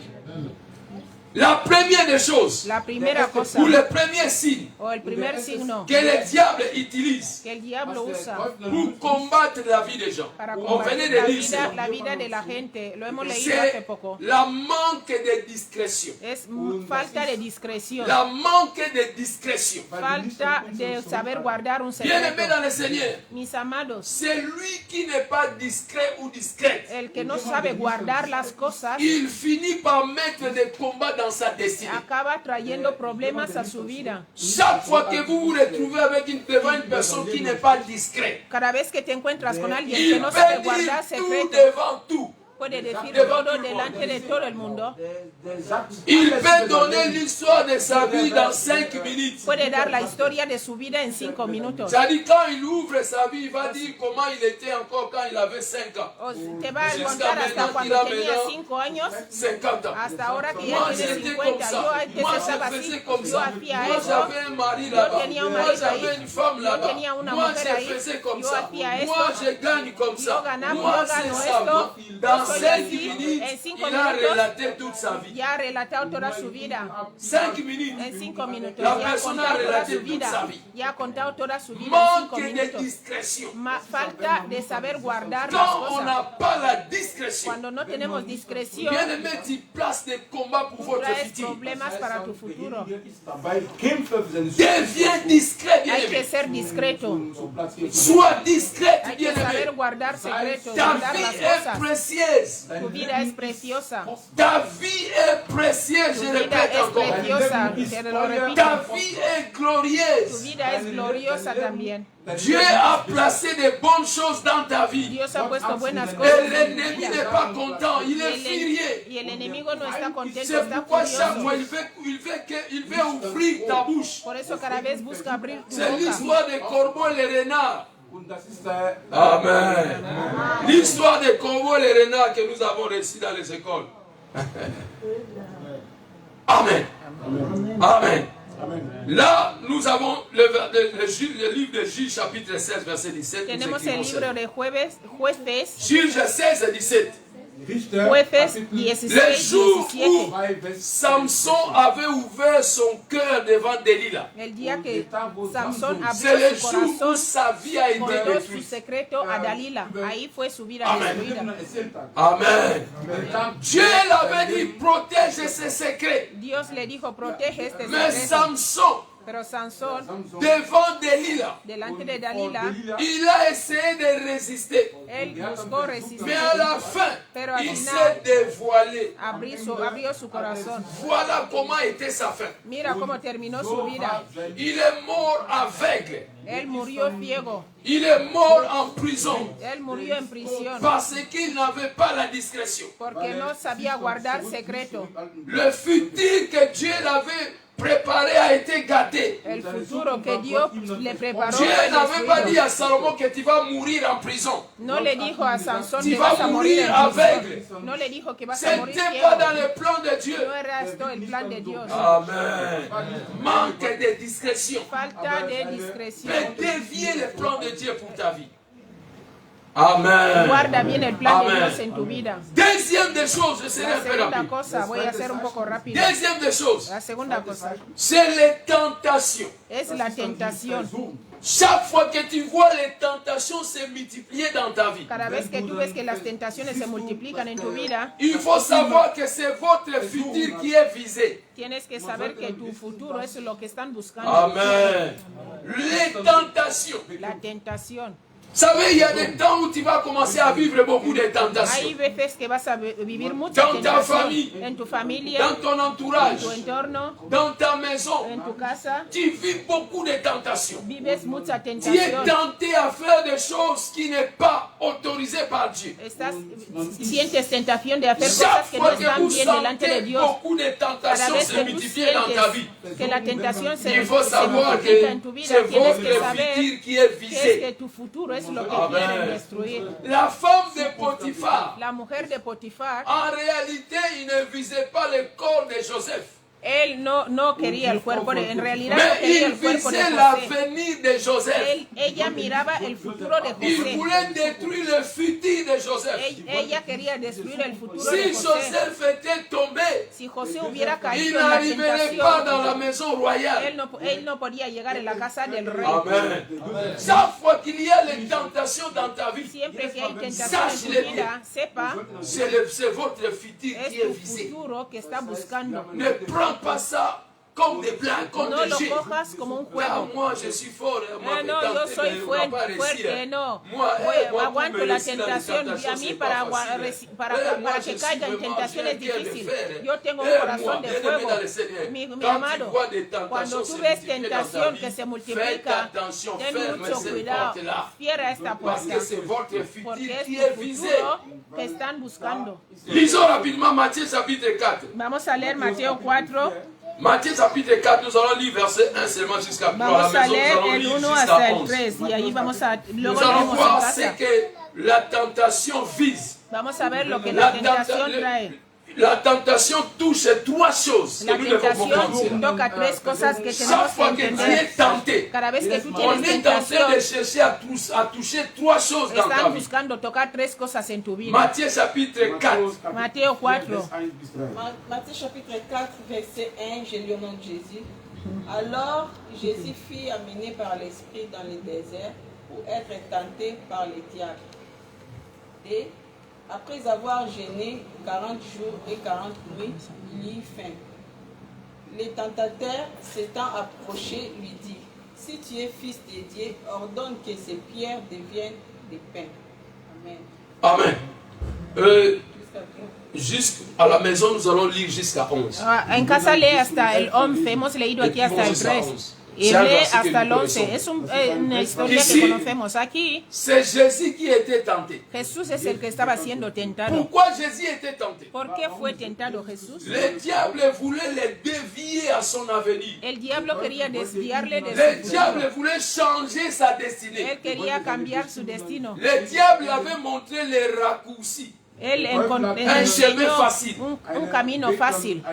S1: La première des choses,
S2: La primera cosa,
S1: ou le premier signe
S2: o el primer signo
S1: que le diable utilise
S2: que el diablo usa
S1: pour combattre la vie des gens.
S2: para
S1: On venait
S2: combatir
S1: de lire ça.
S2: la vida de la gente, lo hemos leído hace
S1: C'est
S2: poco,
S1: la manque de discrétion.
S2: es falta de discreción,
S1: La manque de discrétion.
S2: falta de saber guardar un
S1: Bien-aimé
S2: secreto.
S1: dans le Seigneur,
S2: Mis amados,
S1: c'est lui qui n'est pas discret ou discrète.
S2: el que no sabe guardar las cosas
S1: Il finit par mettre des combats dans sa destinée.
S2: acaba trayendo problemas a su vida.
S1: Chaque fois que vous vous retrouvez avec devant une personne qui n'est pas discrète,
S2: Cada vez que te encuentras con alguien que
S1: il
S2: no sabe
S1: peut
S2: guardar
S1: dire tout
S2: secretos,
S1: devant tout.
S2: puede decir todo delante de todo el mundo,
S1: Il peut donner l'histoire de sa vie dans 5 minutes.
S2: puede dar la historia de su vida en 5 minutos.
S1: C'est-à-dire quand il ouvre sa vie, il va dire comment il était encore quand il avait 5 ans.
S2: O te va a contar hasta cuando tenía 5 años
S1: 50 ans.
S2: hasta ahora que ya
S1: Moi
S2: tiene
S1: j'étais comme
S2: 50.
S1: ça.
S2: Yo antes
S1: Moi
S2: estaba
S1: je
S2: así,
S1: faisais comme
S2: yo
S1: ça.
S2: hacía
S1: Moi
S2: eso,
S1: j'avais un mari là-bas.
S2: tenía un
S1: Moi
S2: marido
S1: j'avais
S2: ahí.
S1: une femme
S2: Yo
S1: là-bas.
S2: tenía una
S1: Moi
S2: mujer
S1: je
S2: ahí.
S1: faisais comme
S2: Yo
S1: ça.
S2: hacía esto.
S1: Moi je gagne comme
S2: Yo
S1: ça.
S2: ganaba,
S1: Moi
S2: yo
S1: c'est
S2: gano
S1: ça.
S2: esto.
S1: Dans
S2: Yo soy
S1: 5
S2: así.
S1: minutes,
S2: En 5
S1: il a
S2: minutos
S1: relaté toute sa vie.
S2: ya ha relatado toda su vida.
S1: 5 minutes.
S2: En 5 minutos
S1: La
S2: ya ha
S1: persona
S2: contado toda
S1: relaté
S2: su
S1: toute
S2: vida.
S1: sa vie.
S2: Ya ha contado toda su vida en 5
S1: Manque de
S2: minutos.
S1: discrétion.
S2: Falta de saber guardar las
S1: Quand on
S2: cosas.
S1: n'a pas la discrétion,
S2: Cuando no tenemos discreción,
S1: bien aimé, tu places des combats pour votre
S2: traes
S1: futur.
S2: problemas para tu futuro.
S1: Deviens discret, bien
S2: Hay que
S1: aimé.
S2: ser discreto.
S1: Sois discrète,
S2: Hay
S1: bien
S2: que saber
S1: aimé.
S2: guardar secretos,
S1: Ta
S2: guardar
S1: vie
S2: las
S1: est
S2: cosas.
S1: précieuse.
S2: Tu vida es preciosa.
S1: Ta vie est précieuse,
S2: Tu
S1: je
S2: vida
S1: répète
S2: es
S1: encore.
S2: preciosa. Te lo repito.
S1: Ta vie est
S2: Tu
S1: glorieuse.
S2: vida es gloriosa también.
S1: Dieu a placé de bonnes choses dans ta vie.
S2: Dios ha puesto buenas cosas
S1: Et
S2: en tu
S1: l'ennemi
S2: vida.
S1: n'est pas content, il est
S2: Y
S1: furieux.
S2: el enemigo no está contento,
S1: C'est
S2: está
S1: pourquoi chaque fois
S2: furioso.
S1: il veut ouvrir ta bouche.
S2: Por eso cada vez busca abrir tu
S1: C'est
S2: boca.
S1: l'histoire des corbeaux et les renards. Amen. L'histoire des corbeaux et les renards que nous avons reçue dans les écoles. Amen. Amen. Là, nous avons le livre de Juges, chapitre 16, verset 17.
S2: Tenemos el libro de jueces,
S1: Juges 16 et 17.
S2: jueces 16,
S1: Le jour
S2: 17.
S1: où Samson avait ouvert son cœur devant Delilah.
S2: El día que Samson
S1: C'est
S2: abrió
S1: le
S2: su
S1: jour où
S2: corazón,
S1: sa vie a été
S2: contó su
S1: détruite.
S2: secreto a Dalila. Ahí fue su vida
S1: Amen.
S2: destruida.
S1: Amen. Dieu l'avait dit, protège ses secrets.
S2: Dios le dijo, protege este
S1: Mais
S2: secreto.
S1: Samson,
S2: Pero Sansón,
S1: devant Delilah,
S2: delante de Dalila,
S1: il a essayé de résister.
S2: él buscó resistir.
S1: Mais à la fin,
S2: Pero al
S1: il s'est
S2: final
S1: dévoilé.
S2: abrió su corazón.
S1: Voilà comment était sa fin.
S2: Mira cómo terminó su vida.
S1: Il est mort aveugle.
S2: Él murió ciego.
S1: Il est mort en prison.
S2: Él murió en prisión
S1: Parce qu'il n'avait pas la discrétion.
S2: porque no sabía guardar secreto.
S1: Le futur que Dieu l'avait préparé a été gâté.
S2: El futuro que Dios le preparó.
S1: Dieu
S2: fue
S1: n'avait pas
S2: destruido.
S1: dit à Salomon que tu vas mourir en prison.
S2: No le dijo a Sansón
S1: Tu
S2: que
S1: vas
S2: vas a morir
S1: mourir
S2: en
S1: aveugle.
S2: prisión. No le dijo que vas
S1: Ce
S2: a morir
S1: n'était
S2: ciego.
S1: pas dans le plan de Dieu.
S2: No era esto el plan de Dios.
S1: Amen. Manque de discrétion
S2: Falta de discreción.
S1: peut dévier le plan de Dieu pour ta vie. Amen.
S2: Guarda bien el plan de
S1: Amen.
S2: Dios en tu vida.
S1: Deuxième des choses, je serai
S2: La
S1: un peu
S2: segunda
S1: rapide.
S2: cosa, voy a hacer un poco rápido.
S1: Deuxième des choses,
S2: La segunda cosa
S1: c'est les tentations.
S2: es la tentación.
S1: Chaque fois que tu vois les tentations se multiplier dans ta vie,
S2: Cada vez que tú ves que las tentaciones se multiplican en tu vida,
S1: il faut savoir que c'est votre futur qui est visé.
S2: tienes que saber que tu futuro es lo que están buscando.
S1: Amen. Les tentations.
S2: La tentación.
S1: Vous savez, il y a des temps où tu vas commencer à vivre beaucoup de tentations.
S2: Hay veces que vas a vivir mucha
S1: Dans ta
S2: tentación
S1: famille,
S2: en tu familia,
S1: dans ton
S2: en
S1: entourage,
S2: tu entorno,
S1: dans ta maison.
S2: en tu casa.
S1: Tu vis beaucoup de tentations.
S2: Vives mucha
S1: Tu es
S2: tentación.
S1: tenté à faire des choses qui n'est pas autorisées par Dieu.
S2: Sientes tentación de hacer
S1: Chaque
S2: cosas que no
S1: fois que
S2: están
S1: vous
S2: bien delante de
S1: sentez
S2: Dios.
S1: beaucoup de
S2: Cada
S1: tentations
S2: vez
S1: se
S2: que tú
S1: multiplier dans ta vie,
S2: sientes que la tentación se
S1: il faut savoir
S2: multiplica
S1: que
S2: en tu vida,
S1: c'est
S2: tienes que
S1: votre
S2: saber
S1: futur qui est
S2: que es que
S1: visé.
S2: tu futuro es lo que
S1: Amen.
S2: quieren destruir.
S1: La femme de Potiphar,
S2: La mujer de Potifar,
S1: en réalité, il ne visait pas le corps de Joseph,
S2: él no quería el cuerpo, en realidad no
S1: mais
S2: quería
S1: il
S2: el cuerpo de
S1: visait
S2: José.
S1: l'avenir de Joseph.
S2: Ella miraba el futuro de
S1: Il
S2: José.
S1: voulait détruire le futur de Joseph.
S2: Ella quería destruir el futuro de
S1: Si
S2: José.
S1: Joseph était tombé,
S2: Si José hubiera
S1: il
S2: caído en la
S1: n'arriverait pas dans la
S2: tentación,
S1: maison royale.
S2: él no podía llegar en la casa del rey.
S1: Amen. Chaque fois qu'il y a les tentations dans ta vie,
S2: Siempre que hay tentación en tu vida, sepa,
S1: c'est votre futur
S2: es
S1: qui est
S2: tu
S1: visé.
S2: futuro que está buscando.
S1: Ne prends pas ça comme des blagues, comme
S2: No
S1: des
S2: lo
S1: jeux.
S2: cojas como un
S1: Ah,
S2: juego.
S1: moi je suis fort, moi
S2: No, yo soy fuerte, no. Aguanto la tentación. Y a mí para que caiga en tentación es difícil. Yo tengo un corazón de fuego. Mi amado, cuando tú ves tentación que se multiplica, ten mucho cuidado. Cierra esta
S1: parce
S2: puerta.
S1: que c'est votre futur
S2: Porque es
S1: qui
S2: tu
S1: est visé.
S2: futuro que están buscando.
S1: Lisons rapidement Matthieu chapitre 4.
S2: Vamos a leer Mateo 4.
S1: Matthieu chapitre 4, nous allons lire verset 1 seulement jusqu'à 3.
S2: Vamos a leer
S1: nous allons
S2: el
S1: lire
S2: 1
S1: jusqu'à
S2: hasta el
S1: 11.
S2: 3. Y ahí vamos a. Luego
S1: Nous allons
S2: leemos en
S1: voir ce
S2: casa.
S1: que la tentation vise.
S2: Vamos a ver lo que la tentación trae.
S1: La tentation touche trois choses que
S2: La
S1: nous devons comprendre.
S2: tentación toca tres cosas que
S1: Chaque
S2: tenemos que
S1: fois que tu es
S2: entender.
S1: tenté,
S2: Cada vez que tú
S1: on
S2: tienes
S1: est en train
S2: tentación,
S1: de chercher à toucher trois choses dans ta
S2: están
S1: vie.
S2: buscando tocar tres cosas en tu vida.
S1: Matthieu chapitre 4.
S2: Mateo 4.
S5: Matthieu chapitre 4, verset 1, j'ai lu au nom de Jésus. Alors Jésus fut amené par l'Esprit dans le désert pour être tenté par les diables. Et après avoir jeûné 40 jours et 40 nuits, il eut faim. Le tentateur s'étant approché lui dit, si tu es fils de Dieu, ordonne que ces pierres deviennent des pains. Amen.
S1: Amen.
S5: Jusqu'à quand?
S1: Jusqu'à la maison, nous allons lire jusqu'à 11.
S2: En casa lee hasta el 11. Hemos leído aquí hasta el 3. Y lee hasta el 11. Es una historia que conocemos. Aquí
S1: C'est Jésus qui était tenté.
S2: Jesús es el que estaba siendo tentado.
S1: Pourquoi Jésus était tenté?
S2: ¿Por qué fue tentado Jesús?
S1: Le diable voulait le dévier à son avenir.
S2: El diablo quería desviarle de
S1: Le
S2: su
S1: diable
S2: futuro.
S1: voulait changer sa destinée.
S2: Él quería cambiar su destino.
S1: Le diable avait montré les raccourcis.
S2: Él
S1: chemin
S2: enseñó
S1: fácil.
S2: un camino fácil.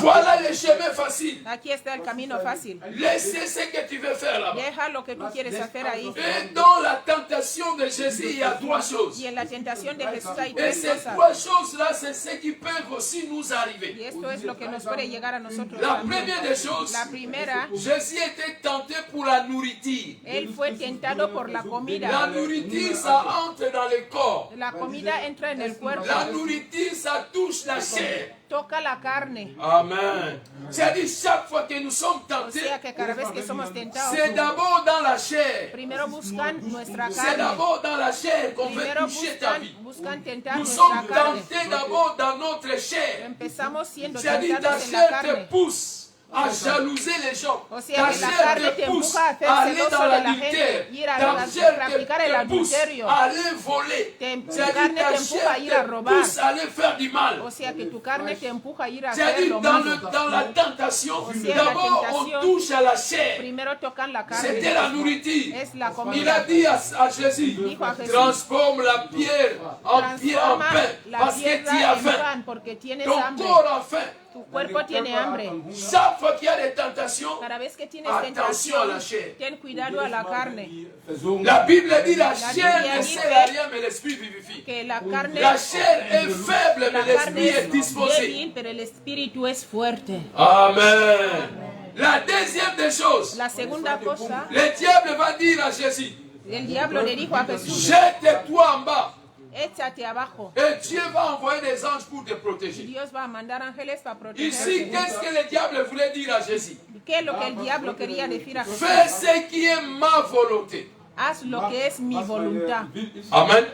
S1: Voilà le chemin facile.
S2: Aquí está el camino fácil.
S1: Laissez ce que tu veux faire là-bas.
S2: Deja lo que tú quieres hacer ahí.
S1: Et dans la tentation de Jésus, il y a trois choses.
S2: Y en la tentación de Jesús hay
S1: Et
S2: tres
S1: ces
S2: cosas.
S1: trois choses-là, c'est ce qui peuvent aussi nous
S2: Y
S1: arriver.
S2: esto es lo que nos puede llegar a nosotros
S1: La
S2: también.
S1: première des choses,
S2: La primera,
S1: Jésus était tenté pour la nourriture.
S2: él fue tentado por la
S1: La
S2: comida.
S1: nourriture, ça entre dans le corps.
S2: La comida entra en el cuerpo,
S1: La nourriture, ça touche la chair.
S2: toca la carne.
S1: Amen. C'est-à-dire, chaque fois que nous sommes
S2: O
S1: tentés,
S2: sea que cada vez que somos tentados,
S1: c'est d'abord dans la chair.
S2: primero buscan nuestra
S1: C'est
S2: carne.
S1: d'abord dans la chair qu'on veut
S2: Primero
S1: toucher ta vie.
S2: buscan tentar
S1: Nous
S2: nuestra
S1: sommes
S2: carne.
S1: tentés d'abord dans notre chair.
S2: Empezamos siendo
S1: C'est-à-dire, ta
S2: tentados en la
S1: chair
S2: carne.
S1: te pousse à jalouser les gens.
S2: O sea
S1: Ta
S2: que la
S1: chair
S2: carne
S1: te
S2: te
S1: pousse
S2: empuja a hacer
S1: à aller
S2: celoso
S1: dans
S2: de la
S1: l'adultère.
S2: gente, ir a
S1: Ta chair
S2: practicar el
S1: te pousse
S2: adulterio.
S1: à aller voler.
S2: Tu
S1: C'est-à-dire,
S2: carne
S1: ta
S2: te empuja a ir a
S1: chair te
S2: robar.
S1: pousse à aller faire du mal.
S2: O sea que tu carne te empuja a ir a hacer
S1: C'est-à-dire,
S2: lo
S1: dans,
S2: malo.
S1: dans la tentation,
S2: sea, la
S1: d'abord
S2: tentación,
S1: on touche à la chair.
S2: Primero tocan la
S1: C'était
S2: carne.
S1: la nourriture.
S2: Es la
S1: Il
S2: comida.
S1: a dit à Jésus,
S2: Dijo a Jesús,
S1: transforme la pierre en
S2: Transforma
S1: pain,
S2: la
S1: parce que tu
S2: piedra
S1: as
S2: en
S1: faim.
S2: pan porque tienes
S1: Ton
S2: hambre.
S1: corps a faim.
S2: Tu cuerpo tiene hambre.
S1: Chaque fois qu'il y a des tentations,
S2: Cada vez que tienes
S1: attention à la
S2: tentación,
S1: chair.
S2: ten cuidado a la carne.
S1: La Bible dit la chair
S2: Biblia
S1: ne
S2: dice
S1: sert à rien, mais l'esprit vivifie.
S2: Que la carne,
S1: La chair est faible, mais
S2: la carne
S1: l'esprit est
S2: es
S1: disposé.
S2: débil, pero el espíritu es fuerte.
S1: Amen. La deuxième des choses,
S2: La segunda cosa,
S1: le diable va dire à Jésus,
S2: el diablo le dijo a Jesús,
S1: jette-toi en bas.
S2: échate abajo.
S1: Et Dieu va envoyer des anges pour te protéger.
S2: Dios va a mandar ángeles para
S1: Ici,
S2: protegerte.
S1: qu'est-ce que le diable voulait dire à Jésus?
S2: ¿Qué es lo que el diablo quería decir a Jesús?
S1: Fais ce qui est ma volonté.
S2: Haz lo que es mi voluntad.
S1: Amen.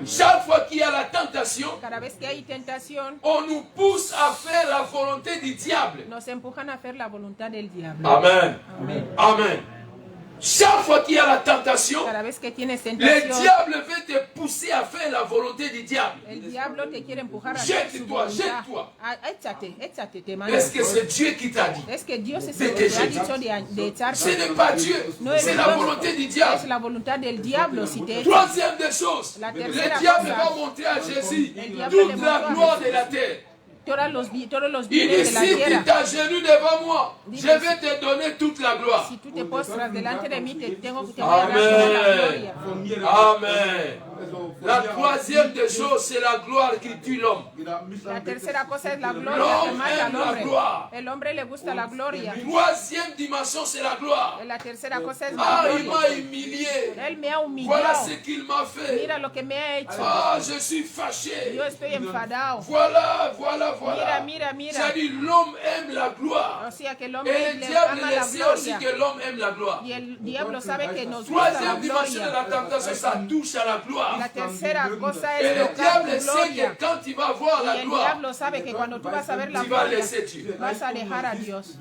S1: Chaque fois qu'il y a la tentation,
S2: Cada vez que hay tentación,
S1: on nous pousse à faire la volonté du diable.
S2: nos empujan a hacer la voluntad del diablo.
S1: Amen.
S2: Amén.
S1: Amen. Chaque fois qu'il y a la tentation,
S2: Cada vez que tienes
S1: le
S2: tentación,
S1: diable veut te pousser à faire la volonté du diable.
S2: el diablo te quiere empujar a hacer su
S1: Jette-toi,
S2: voluntad.
S1: jette-toi.
S2: Ah, échate, te mando.
S1: Est-ce que c'est Dieu qui t'a dit?
S2: Es que Dios es
S1: de
S2: el
S1: te
S2: que te ha
S1: jeter?
S2: dicho de echarte.
S1: Ce n'est pas Dieu,
S2: No es
S1: c'est la
S2: Dios,
S1: volonté du
S2: es
S1: diable.
S2: la voluntad del diablo si te echa.
S1: Troisième des choses,
S2: La
S1: le
S2: tercera
S1: diable
S2: cosa,
S1: va montrer à Jésus
S2: diable
S1: toute
S2: le
S1: la
S2: montró a
S1: gloire
S2: Jesús.
S1: de la terre.
S2: todos los
S1: Il
S2: bienes
S1: dit,
S2: de la
S1: si tu
S2: tierra.
S1: t'agenouilles devant moi, je vais te donner toute la gloire.
S2: Si tú te postras delante de mí, te voy a dar toda la
S1: Amen.
S2: gloria.
S1: Amen. La troisième des choses, c'est la gloire qui tue l'homme.
S2: La tercera cosa es la gloria que
S1: L'homme
S2: mata
S1: aime
S2: al
S1: la
S2: hombre.
S1: gloire.
S2: El hombre le gusta la gloria.
S1: Troisième dimension, c'est la gloire.
S2: La tercera cosa es la
S1: Ah, il
S2: gloria.
S1: m'a humilié.
S2: Él me ha
S1: Voilà
S2: humillado.
S1: ce qu'il m'a fait.
S2: Mira lo que me ha hecho.
S1: Ah, je suis fâché.
S2: Yo estoy enfadado.
S1: Voilà.
S2: Mira.
S1: C'est-à-dire, l'homme aime la gloire.
S2: O sea que el
S1: Et
S2: hombre
S1: le
S2: le
S1: diable
S2: ama
S1: le
S2: la
S1: sait aussi
S2: gloria.
S1: que l'homme aime la gloire.
S2: Y el diablo sabe que nos gusta la
S1: Troisième dimension de
S2: gloria.
S1: la tentation, ça touche à la gloire.
S2: La tercera cosa
S1: Et
S2: es
S1: le
S2: tocar
S1: diable
S2: tu
S1: sait
S2: gloria.
S1: que quand il va voir
S2: Y
S1: la
S2: el
S1: gloire,
S2: diablo sabe que cuando tú vas a ver la
S1: tu vas
S2: gloria,
S1: laisser Dieu.
S2: vas a dejar a Dios.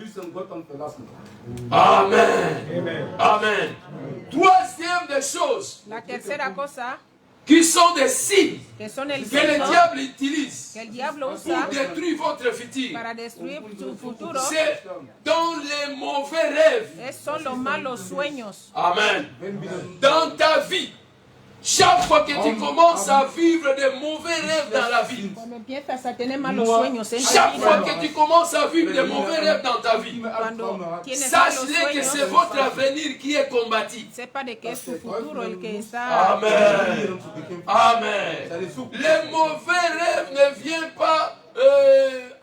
S1: Amen. Amen. Troisième des choses
S2: La tercera cosa,
S1: qui sont des signes
S2: que son el
S1: que le
S2: signo
S1: diable utilise
S2: que el diablo
S1: pour
S2: usa
S1: détruire votre futur,
S2: para destruir su futuro,
S1: c'est dans les mauvais rêves.
S2: son los malos sueños.
S1: Amen. Dans ta vie, chaque fois que tu commences à vivre de mauvais rêves dans la vie,
S2: Cuando empiezas a tener malos sueños en tu
S1: chaque fois
S2: vida,
S1: que tu commences à vivre de mauvais rêves dans ta vie,
S2: cuando tienes malos
S1: sache-le que c'est
S2: sueños,
S1: votre avenir qui est combattu.
S2: sepa de que es tu futuro el que está.
S1: Amen. Amen. Les mauvais rêves ne viennent pas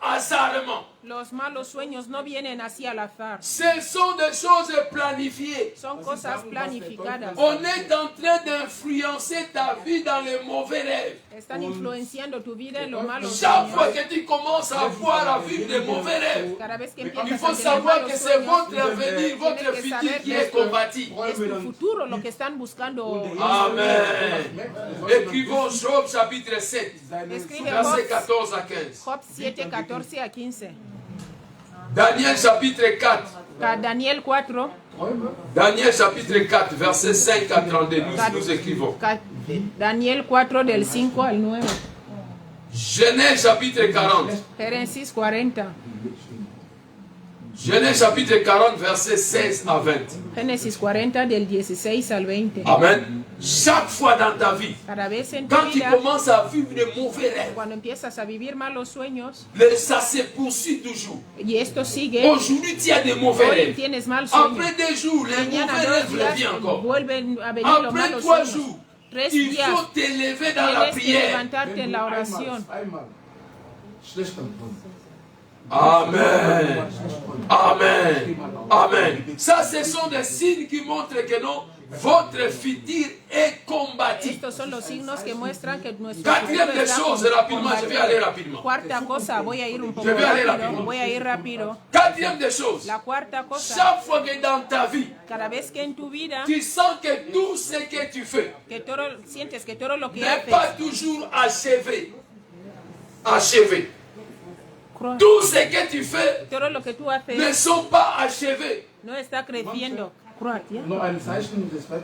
S1: hasardement.
S2: Los malos sueños no vienen así al azar.
S1: Ce sont des choses planifiées.
S2: Son cosas planificadas.
S1: On est en train d'influencer ta vie dans les mauvais rêves.
S2: Están influenciando tu vida en los malos
S1: Chaque fois
S2: sueños.
S1: que tu commences à voir, à vivre des mauvais rêves,
S2: Cada vez que
S1: il
S2: empiezas
S1: faut
S2: a tener
S1: savoir
S2: malos
S1: que c'est
S2: sueños,
S1: votre avenir, votre futur qui est combattu.
S2: es tu futuro lo que están buscando.
S1: Amen. Écrivons Job chapitre 7,
S2: Escribe
S1: versets 14 à 15.
S2: Job 7, 14 a 15.
S1: Daniel chapitre 4.
S2: Daniel 4,
S1: Daniel chapitre 4, versets 5 à 32. Nous écrivons.
S2: Daniel 4 del 5 al 9.
S1: Genèse chapitre 40.
S2: Génesis 40.
S1: Genèse chapitre 40, versets 16 à 20.
S2: Génesis 40 del 16 al 20.
S1: Amen. Chaque fois dans ta vie,
S2: Cada vez en tu
S1: quand tu
S2: vida,
S1: commences à vivre de mauvais rêves,
S2: cuando empiezas a vivir malos sueños,
S1: ça se poursuit toujours.
S2: y esto sigue,
S1: Aujourd'hui, tu as des mauvais
S2: hoy
S1: rêves.
S2: tienes mal sueño.
S1: Après 2 jours, les
S2: Mañana
S1: mauvais
S2: 2
S1: rêves
S2: días
S1: reviennent encore.
S2: vuelven a venir los
S1: Après
S2: malos
S1: 3
S2: sueños.
S1: jours,
S2: 3
S1: il
S2: días
S1: faut t'élever dans la
S2: tienes que
S1: prière.
S2: levantarte en la oración.
S1: Amen. Amen. Amen. Ça, ce sont des signes qui montrent que non, votre futur est combattu.
S2: Estos son los signos que muestran que nuestro
S1: Quatrième
S2: futuro
S1: des
S2: está
S1: choses, rapidement, je vais aller rapidement.
S2: Cuarta cosa, voy a ir un poco
S1: Je vais aller
S2: rápido,
S1: rápido.
S2: voy a ir rápido.
S1: Quatrième des choses,
S2: La cuarta cosa,
S1: chaque fois que dans ta vie,
S2: cada vez que en tu vida
S1: tu sens que tout ce que tu fais
S2: que todo, sientes que todo lo que
S1: n'est pas
S2: haces,
S1: toujours achevé. Achevé. Tout ce que tu fais
S2: todo lo que tú
S1: ne
S2: haces
S1: sont pas achevés.
S2: no está creciendo.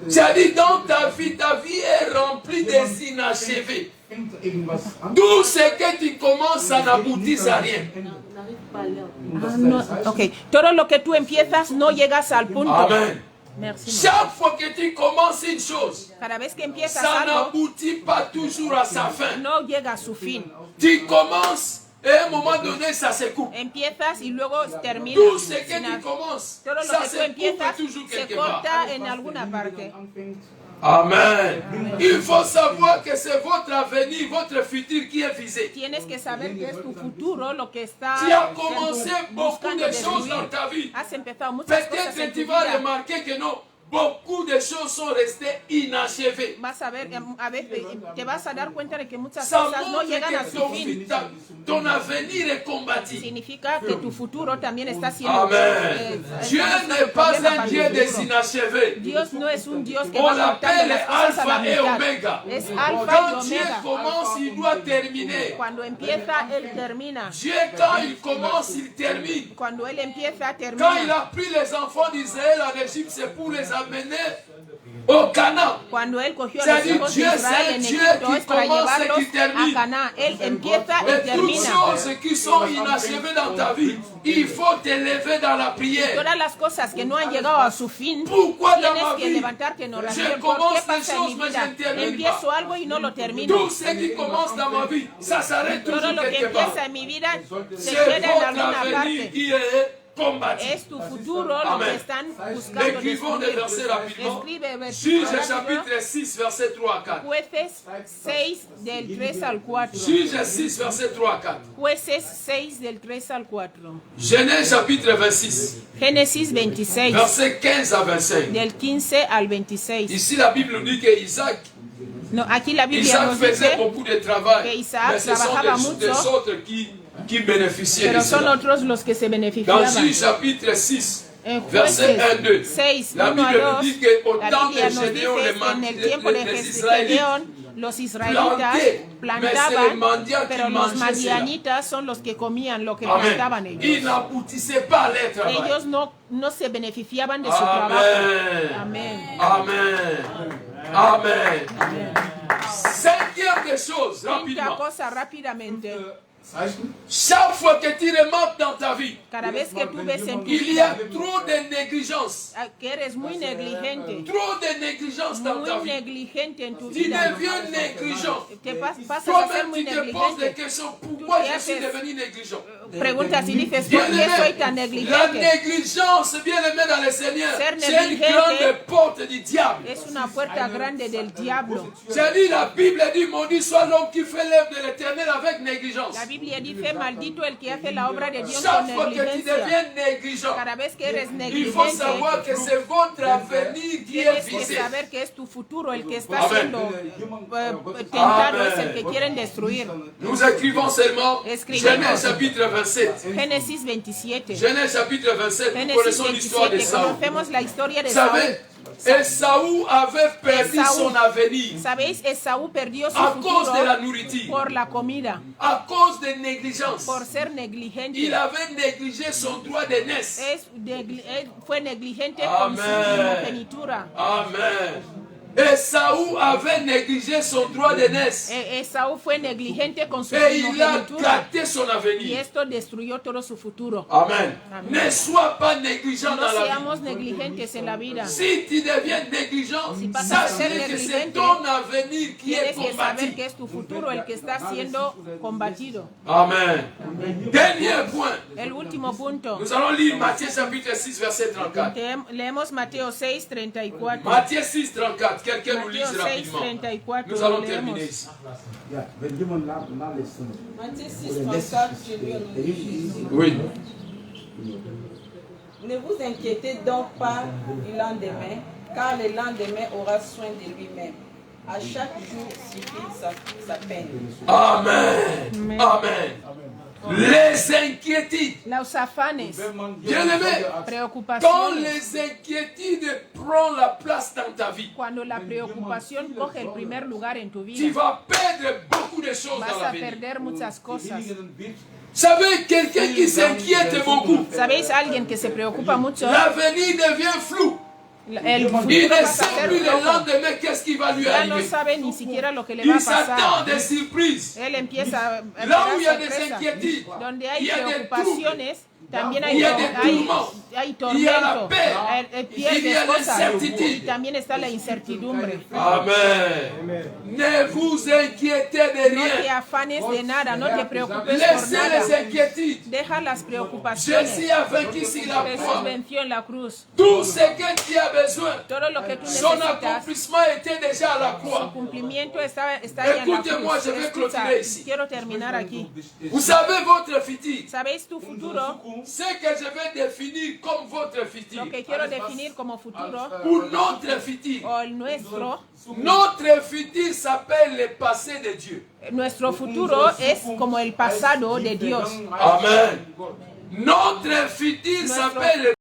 S1: C'est-à-dire dans ta vie est remplie des inachevés. Tout ce que tu commences, ça n'aboutit à rien.
S2: No, ok, todo lo que tú empiezas no llegas al punto.
S1: Amen.
S2: Merci.
S1: Chaque fois que tu commences une chose,
S2: Cada vez que empiezas
S1: ça
S2: algo,
S1: n'aboutit pas toujours à sa fin.
S2: no llega a su fin.
S1: Tu commences et à un moment donné, ça se coupe.
S2: Empiezas y luego terminas.
S1: Tout ce que
S2: Sin
S1: tu
S2: hacer-
S1: commences,
S2: Todo lo
S1: ça
S2: que tú
S1: se coupe
S2: empiezas
S1: toujours
S2: se
S1: quelque part.
S2: corta en alguna parte.
S1: Amen. Il faut savoir que c'est votre avenir, votre futur qui est visé.
S2: Tienes que saber que es tu futuro lo que está.
S1: Tu as commencé beaucoup de choses dans ta vie.
S2: Has empezado muchas cosas en
S1: Peut-être
S2: tu
S1: tu vas
S2: vida.
S1: remarquer que non, beaucoup de choses sont restées inachevées.
S2: Vas a ver, a veces te vas a dar cuenta de que muchas
S1: Ça
S2: cosas no
S1: montre
S2: llegan a
S1: que
S2: su fin.
S1: ton avenir est combattu.
S2: Significa que tu futuro también está siendo.
S1: Amen. Dieu n'est pas un Dieu des inachevés.
S2: Dios no es un Dios que
S1: On
S2: va cortando
S1: l'appelle
S2: las cosas a la
S1: Alpha et
S2: mitad.
S1: Omega.
S2: Es Alfa
S1: Quand
S2: y
S1: Dieu
S2: Omega.
S1: commence, il doit terminer.
S2: Cuando empieza, él termina.
S1: Dieu, quand il commence, il termine.
S2: Cuando él empieza,
S1: Quand il
S2: termina.
S1: a pris les enfants d'Israël en Égypte, c'est pour les amener au Canaan.
S2: Cuando él cogió a
S1: C'est
S2: los
S1: dire,
S2: hijos de
S1: Dieu,
S2: Israel
S1: c'est
S2: en
S1: Dieu
S2: Egipto
S1: qui
S2: es para
S1: commence et
S2: llevarlos
S1: qui termine.
S2: a Canaán. Él empieza y
S1: Et toutes
S2: termina.
S1: choses qui sont inachevées dans ta vie, il faut te lever dans la prière.
S2: Todas las cosas que no han llegado a su fin,
S1: Pourquoi dans
S2: tienes
S1: ma
S2: que
S1: vie,
S2: levantarte en
S1: je
S2: oración. ¿Por
S1: commence
S2: qué
S1: les
S2: pasa en mi
S1: choses, mais
S2: vida?
S1: je ne termine
S2: Empiezo
S1: pas.
S2: algo y no lo termino.
S1: Tout ce qui commence dans ma vie, ça s'arrête
S2: Todo
S1: toujours
S2: lo que
S1: quelque part.
S2: empieza en mi vida se
S1: C'est
S2: queda en
S1: votre
S2: alguna
S1: avenir
S2: parte.
S1: qui est combattu.
S2: Es tu futuro lo
S1: Amen.
S2: que están buscando
S1: Écrivons des
S2: destruir.
S1: versets rapidement.
S2: Escribe
S1: Juge
S2: rápido.
S1: chapitre 6, verset 3 à 4.
S2: Jueces 6 del 3 al 4.
S1: Juge 6, verset 3 à 4.
S2: Jueces 6 del 3 al 4.
S1: Genèse chapitre 26,
S2: Génesis 26
S1: verset 15 à 25.
S2: del 15 al 26.
S1: Ici, la Bible nous dit que Isaac
S2: No, aquí la Biblia
S1: Isaac
S2: nos
S1: faisait
S2: dice,
S1: beaucoup de travail,
S2: que Isaac
S1: mais ce sont
S2: trabajaba
S1: des
S2: mucho,
S1: autres qui bénéficiaient de
S2: pero son
S1: cela.
S2: otros los que se
S1: Dans
S2: beneficiaban.
S1: Juge chapitre 6,
S2: En
S1: verset
S2: Jueces
S1: 1-2,
S2: 6,
S1: la
S2: 1 a
S1: Bible nous
S2: 2,
S1: dit qu'au
S2: la
S1: temps
S2: Biblia
S1: de
S2: nos
S1: Gédéon,
S2: dice en el tiempo de
S1: les Israélites
S2: Gedeón, los israelitas
S1: plantaient, mais c'est les
S2: plantaban,
S1: mendiants qui
S2: pero los
S1: mangeaient cela.
S2: madianitas son los que comían lo que plantaban
S1: Amen.
S2: ellos.
S1: Ils n'aboutissaient pas à leur travail.
S2: Ellos no se beneficiaban de su trabajo.
S1: Amen.
S2: Amén.
S1: Amen. Amen. Cinquième des choses,
S2: Quinta
S1: rapidement.
S2: cosa, rápidamente.
S1: Chaque fois que tu remarques dans ta vie,
S2: Cada vez que tú ves en tu
S1: il y a
S2: vida
S1: trop de négligence.
S2: que eres muy negligente,
S1: Trop de négligence dans ta
S2: muy
S1: vie.
S2: negligente en tu
S1: Tu
S2: vida,
S1: deviens négligent.
S2: te pasas a ser
S1: Toi-même,
S2: muy
S1: tu te poses des
S2: negligente.
S1: questions. Pourquoi
S2: te
S1: je suis
S2: haces-
S1: devenu négligent?
S2: Preguntas y dices, ¿por
S1: Bien
S2: qué soy
S1: aimé,
S2: tan
S1: la
S2: negligente?
S1: négligence, bien aimé dans le Seigneur,
S2: Ser
S1: c'est une
S2: négligente
S1: grande porte du diable.
S2: Es una puerta grande del diablo.
S1: J'ai dit, la Bible dit, maudit soit l'homme qui fait l'œuvre de l'Éternel avec négligence.
S2: La Biblia dice, maldito el que hace la obra de Dios con
S1: Chaque fois que tu
S2: negligencia.
S1: deviens négligent,
S2: Cada vez que eres
S1: il faut
S2: negligente,
S1: savoir que c'est votre avenir qui est
S2: tienes que
S1: visé.
S2: saber que es tu futuro el que está
S1: Amen.
S2: siendo tentado,
S1: Amen.
S2: es el que quieren destruir.
S1: Nous écrivons seulement
S2: Escrivimos.
S1: Genèse chapitre 27.
S2: Génesis 27.
S1: Genèse chapitre 27, nous
S2: Génesis
S1: connaissons l'histoire de
S2: 27.
S1: Saül.
S2: Conocemos la historia de
S1: Vous savez,
S2: Saúl.
S1: Esaú avait perdu
S2: Esaú.
S1: son avenir
S2: ¿Sabéis? Esaú perdió su
S1: à cause de la
S2: futuro
S1: nourriture,
S2: por la comida,
S1: à cause de négligence.
S2: por ser negligente.
S1: Il avait négligé son droit d'aînesse.
S2: Él fue negligente
S1: Amen.
S2: con su primogenitura.
S1: Amen. Esaú avait négligé son droit d'aînesse
S2: Esaú fue negligente con su
S1: et il a
S2: primogenitura
S1: gâté son
S2: y
S1: avenir.
S2: esto destruyó todo su futuro.
S1: Amen.
S2: Amen.
S1: Ne sois pas négligent
S2: No
S1: dans la vie.
S2: seamos negligentes en la vida.
S1: Si tu deviens négligent,
S2: Si pasas a
S1: sache
S2: ser
S1: que c'est
S2: negligente,
S1: ton avenir qui est
S2: Tienes que saber
S1: combattu.
S2: que es tu futuro el que está siendo combatido.
S1: Amen. Dernier point.
S2: El último punto.
S1: Nous allons lire Matthieu chapitre 6, verset 34.
S2: Leemos Mateo 6, 34.
S1: Matthieu 6, 34. Quelqu'un nous lise
S2: Mateo 6,
S1: rapidement.
S2: 34.
S1: Nous allons
S2: lo
S1: terminer
S2: leemos.
S1: ici.
S5: Matthieu 6, 34, je lui en ai dit.
S1: Oui.
S5: Ne vous inquiétez donc pas du lendemain, car le lendemain aura soin de lui-même. À chaque jour suffit sa peine.
S1: Amen. Amen. Les inquiétudes.
S2: Los afanes,
S1: Bien-aimé, quand
S2: preocupaciones.
S1: les inquiétudes prennent la place dans ta vie,
S2: Cuando la preocupación coge el primer lugar en tu
S1: tu
S2: vida,
S1: vas perdre beaucoup de choses dans
S2: vas
S1: la
S2: a
S1: vie.
S2: perder muchas cosas.
S1: Vous savez, quelqu'un qui s'inquiète beaucoup,
S2: ¿Sabéis? Alguien que se preocupa mucho,
S1: l'avenir devient flou.
S2: el
S1: Il
S2: futuro
S1: ne
S2: pasa a
S1: sait
S2: ser
S1: plus le
S2: flojo.
S1: lendemain qu'est-ce qui va lui
S2: Ya no
S1: arriver.
S2: sabe ni siquiera lo que le va
S1: Il
S2: a
S1: s'attend
S2: pasar.
S1: à des surprises.
S2: Él empieza a
S1: Là où il y a
S2: esperar
S1: des
S2: sorpresas.
S1: inquiétudes,
S2: Donde
S1: il
S2: hay
S1: y a des troubles.
S2: preocupaciones, También
S1: il y a des tourments,
S2: hay
S1: il y a la
S2: tormento,
S1: paix, il y a l'incertitude.
S2: también está la incertidumbre.
S1: Amen. Ne vous inquiétez de
S2: No te
S1: rien.
S2: afanes de nada, no te preocupes por
S1: Laissez
S2: nada.
S1: les inquiétudes.
S2: Deja las preocupaciones.
S1: Jésus a vaincu sur la
S2: Jesús
S1: croix.
S2: venció en la cruz.
S1: Tout ce que tu as besoin,
S2: Todo lo que tú
S1: son
S2: necesitas,
S1: accomplissement était déjà à la
S2: su
S1: croix.
S2: cumplimiento está ahí en la
S1: Écoutez-moi,
S2: cruz.
S1: je vais
S2: Escucha,
S1: clôturer ici.
S2: quiero terminar aquí.
S1: Vous savez votre futur.
S2: ¿Sabéis tu futuro?
S1: Ce que je vais définir comme votre futur.
S2: Lo que quiero definir como futuro,
S1: Pour notre futur.
S2: o el nuestro,
S1: Notre futur s'appelle le passé de Dieu.
S2: nuestro futuro es como el pasado de Dios.
S1: Amen. Notre futur s'appelle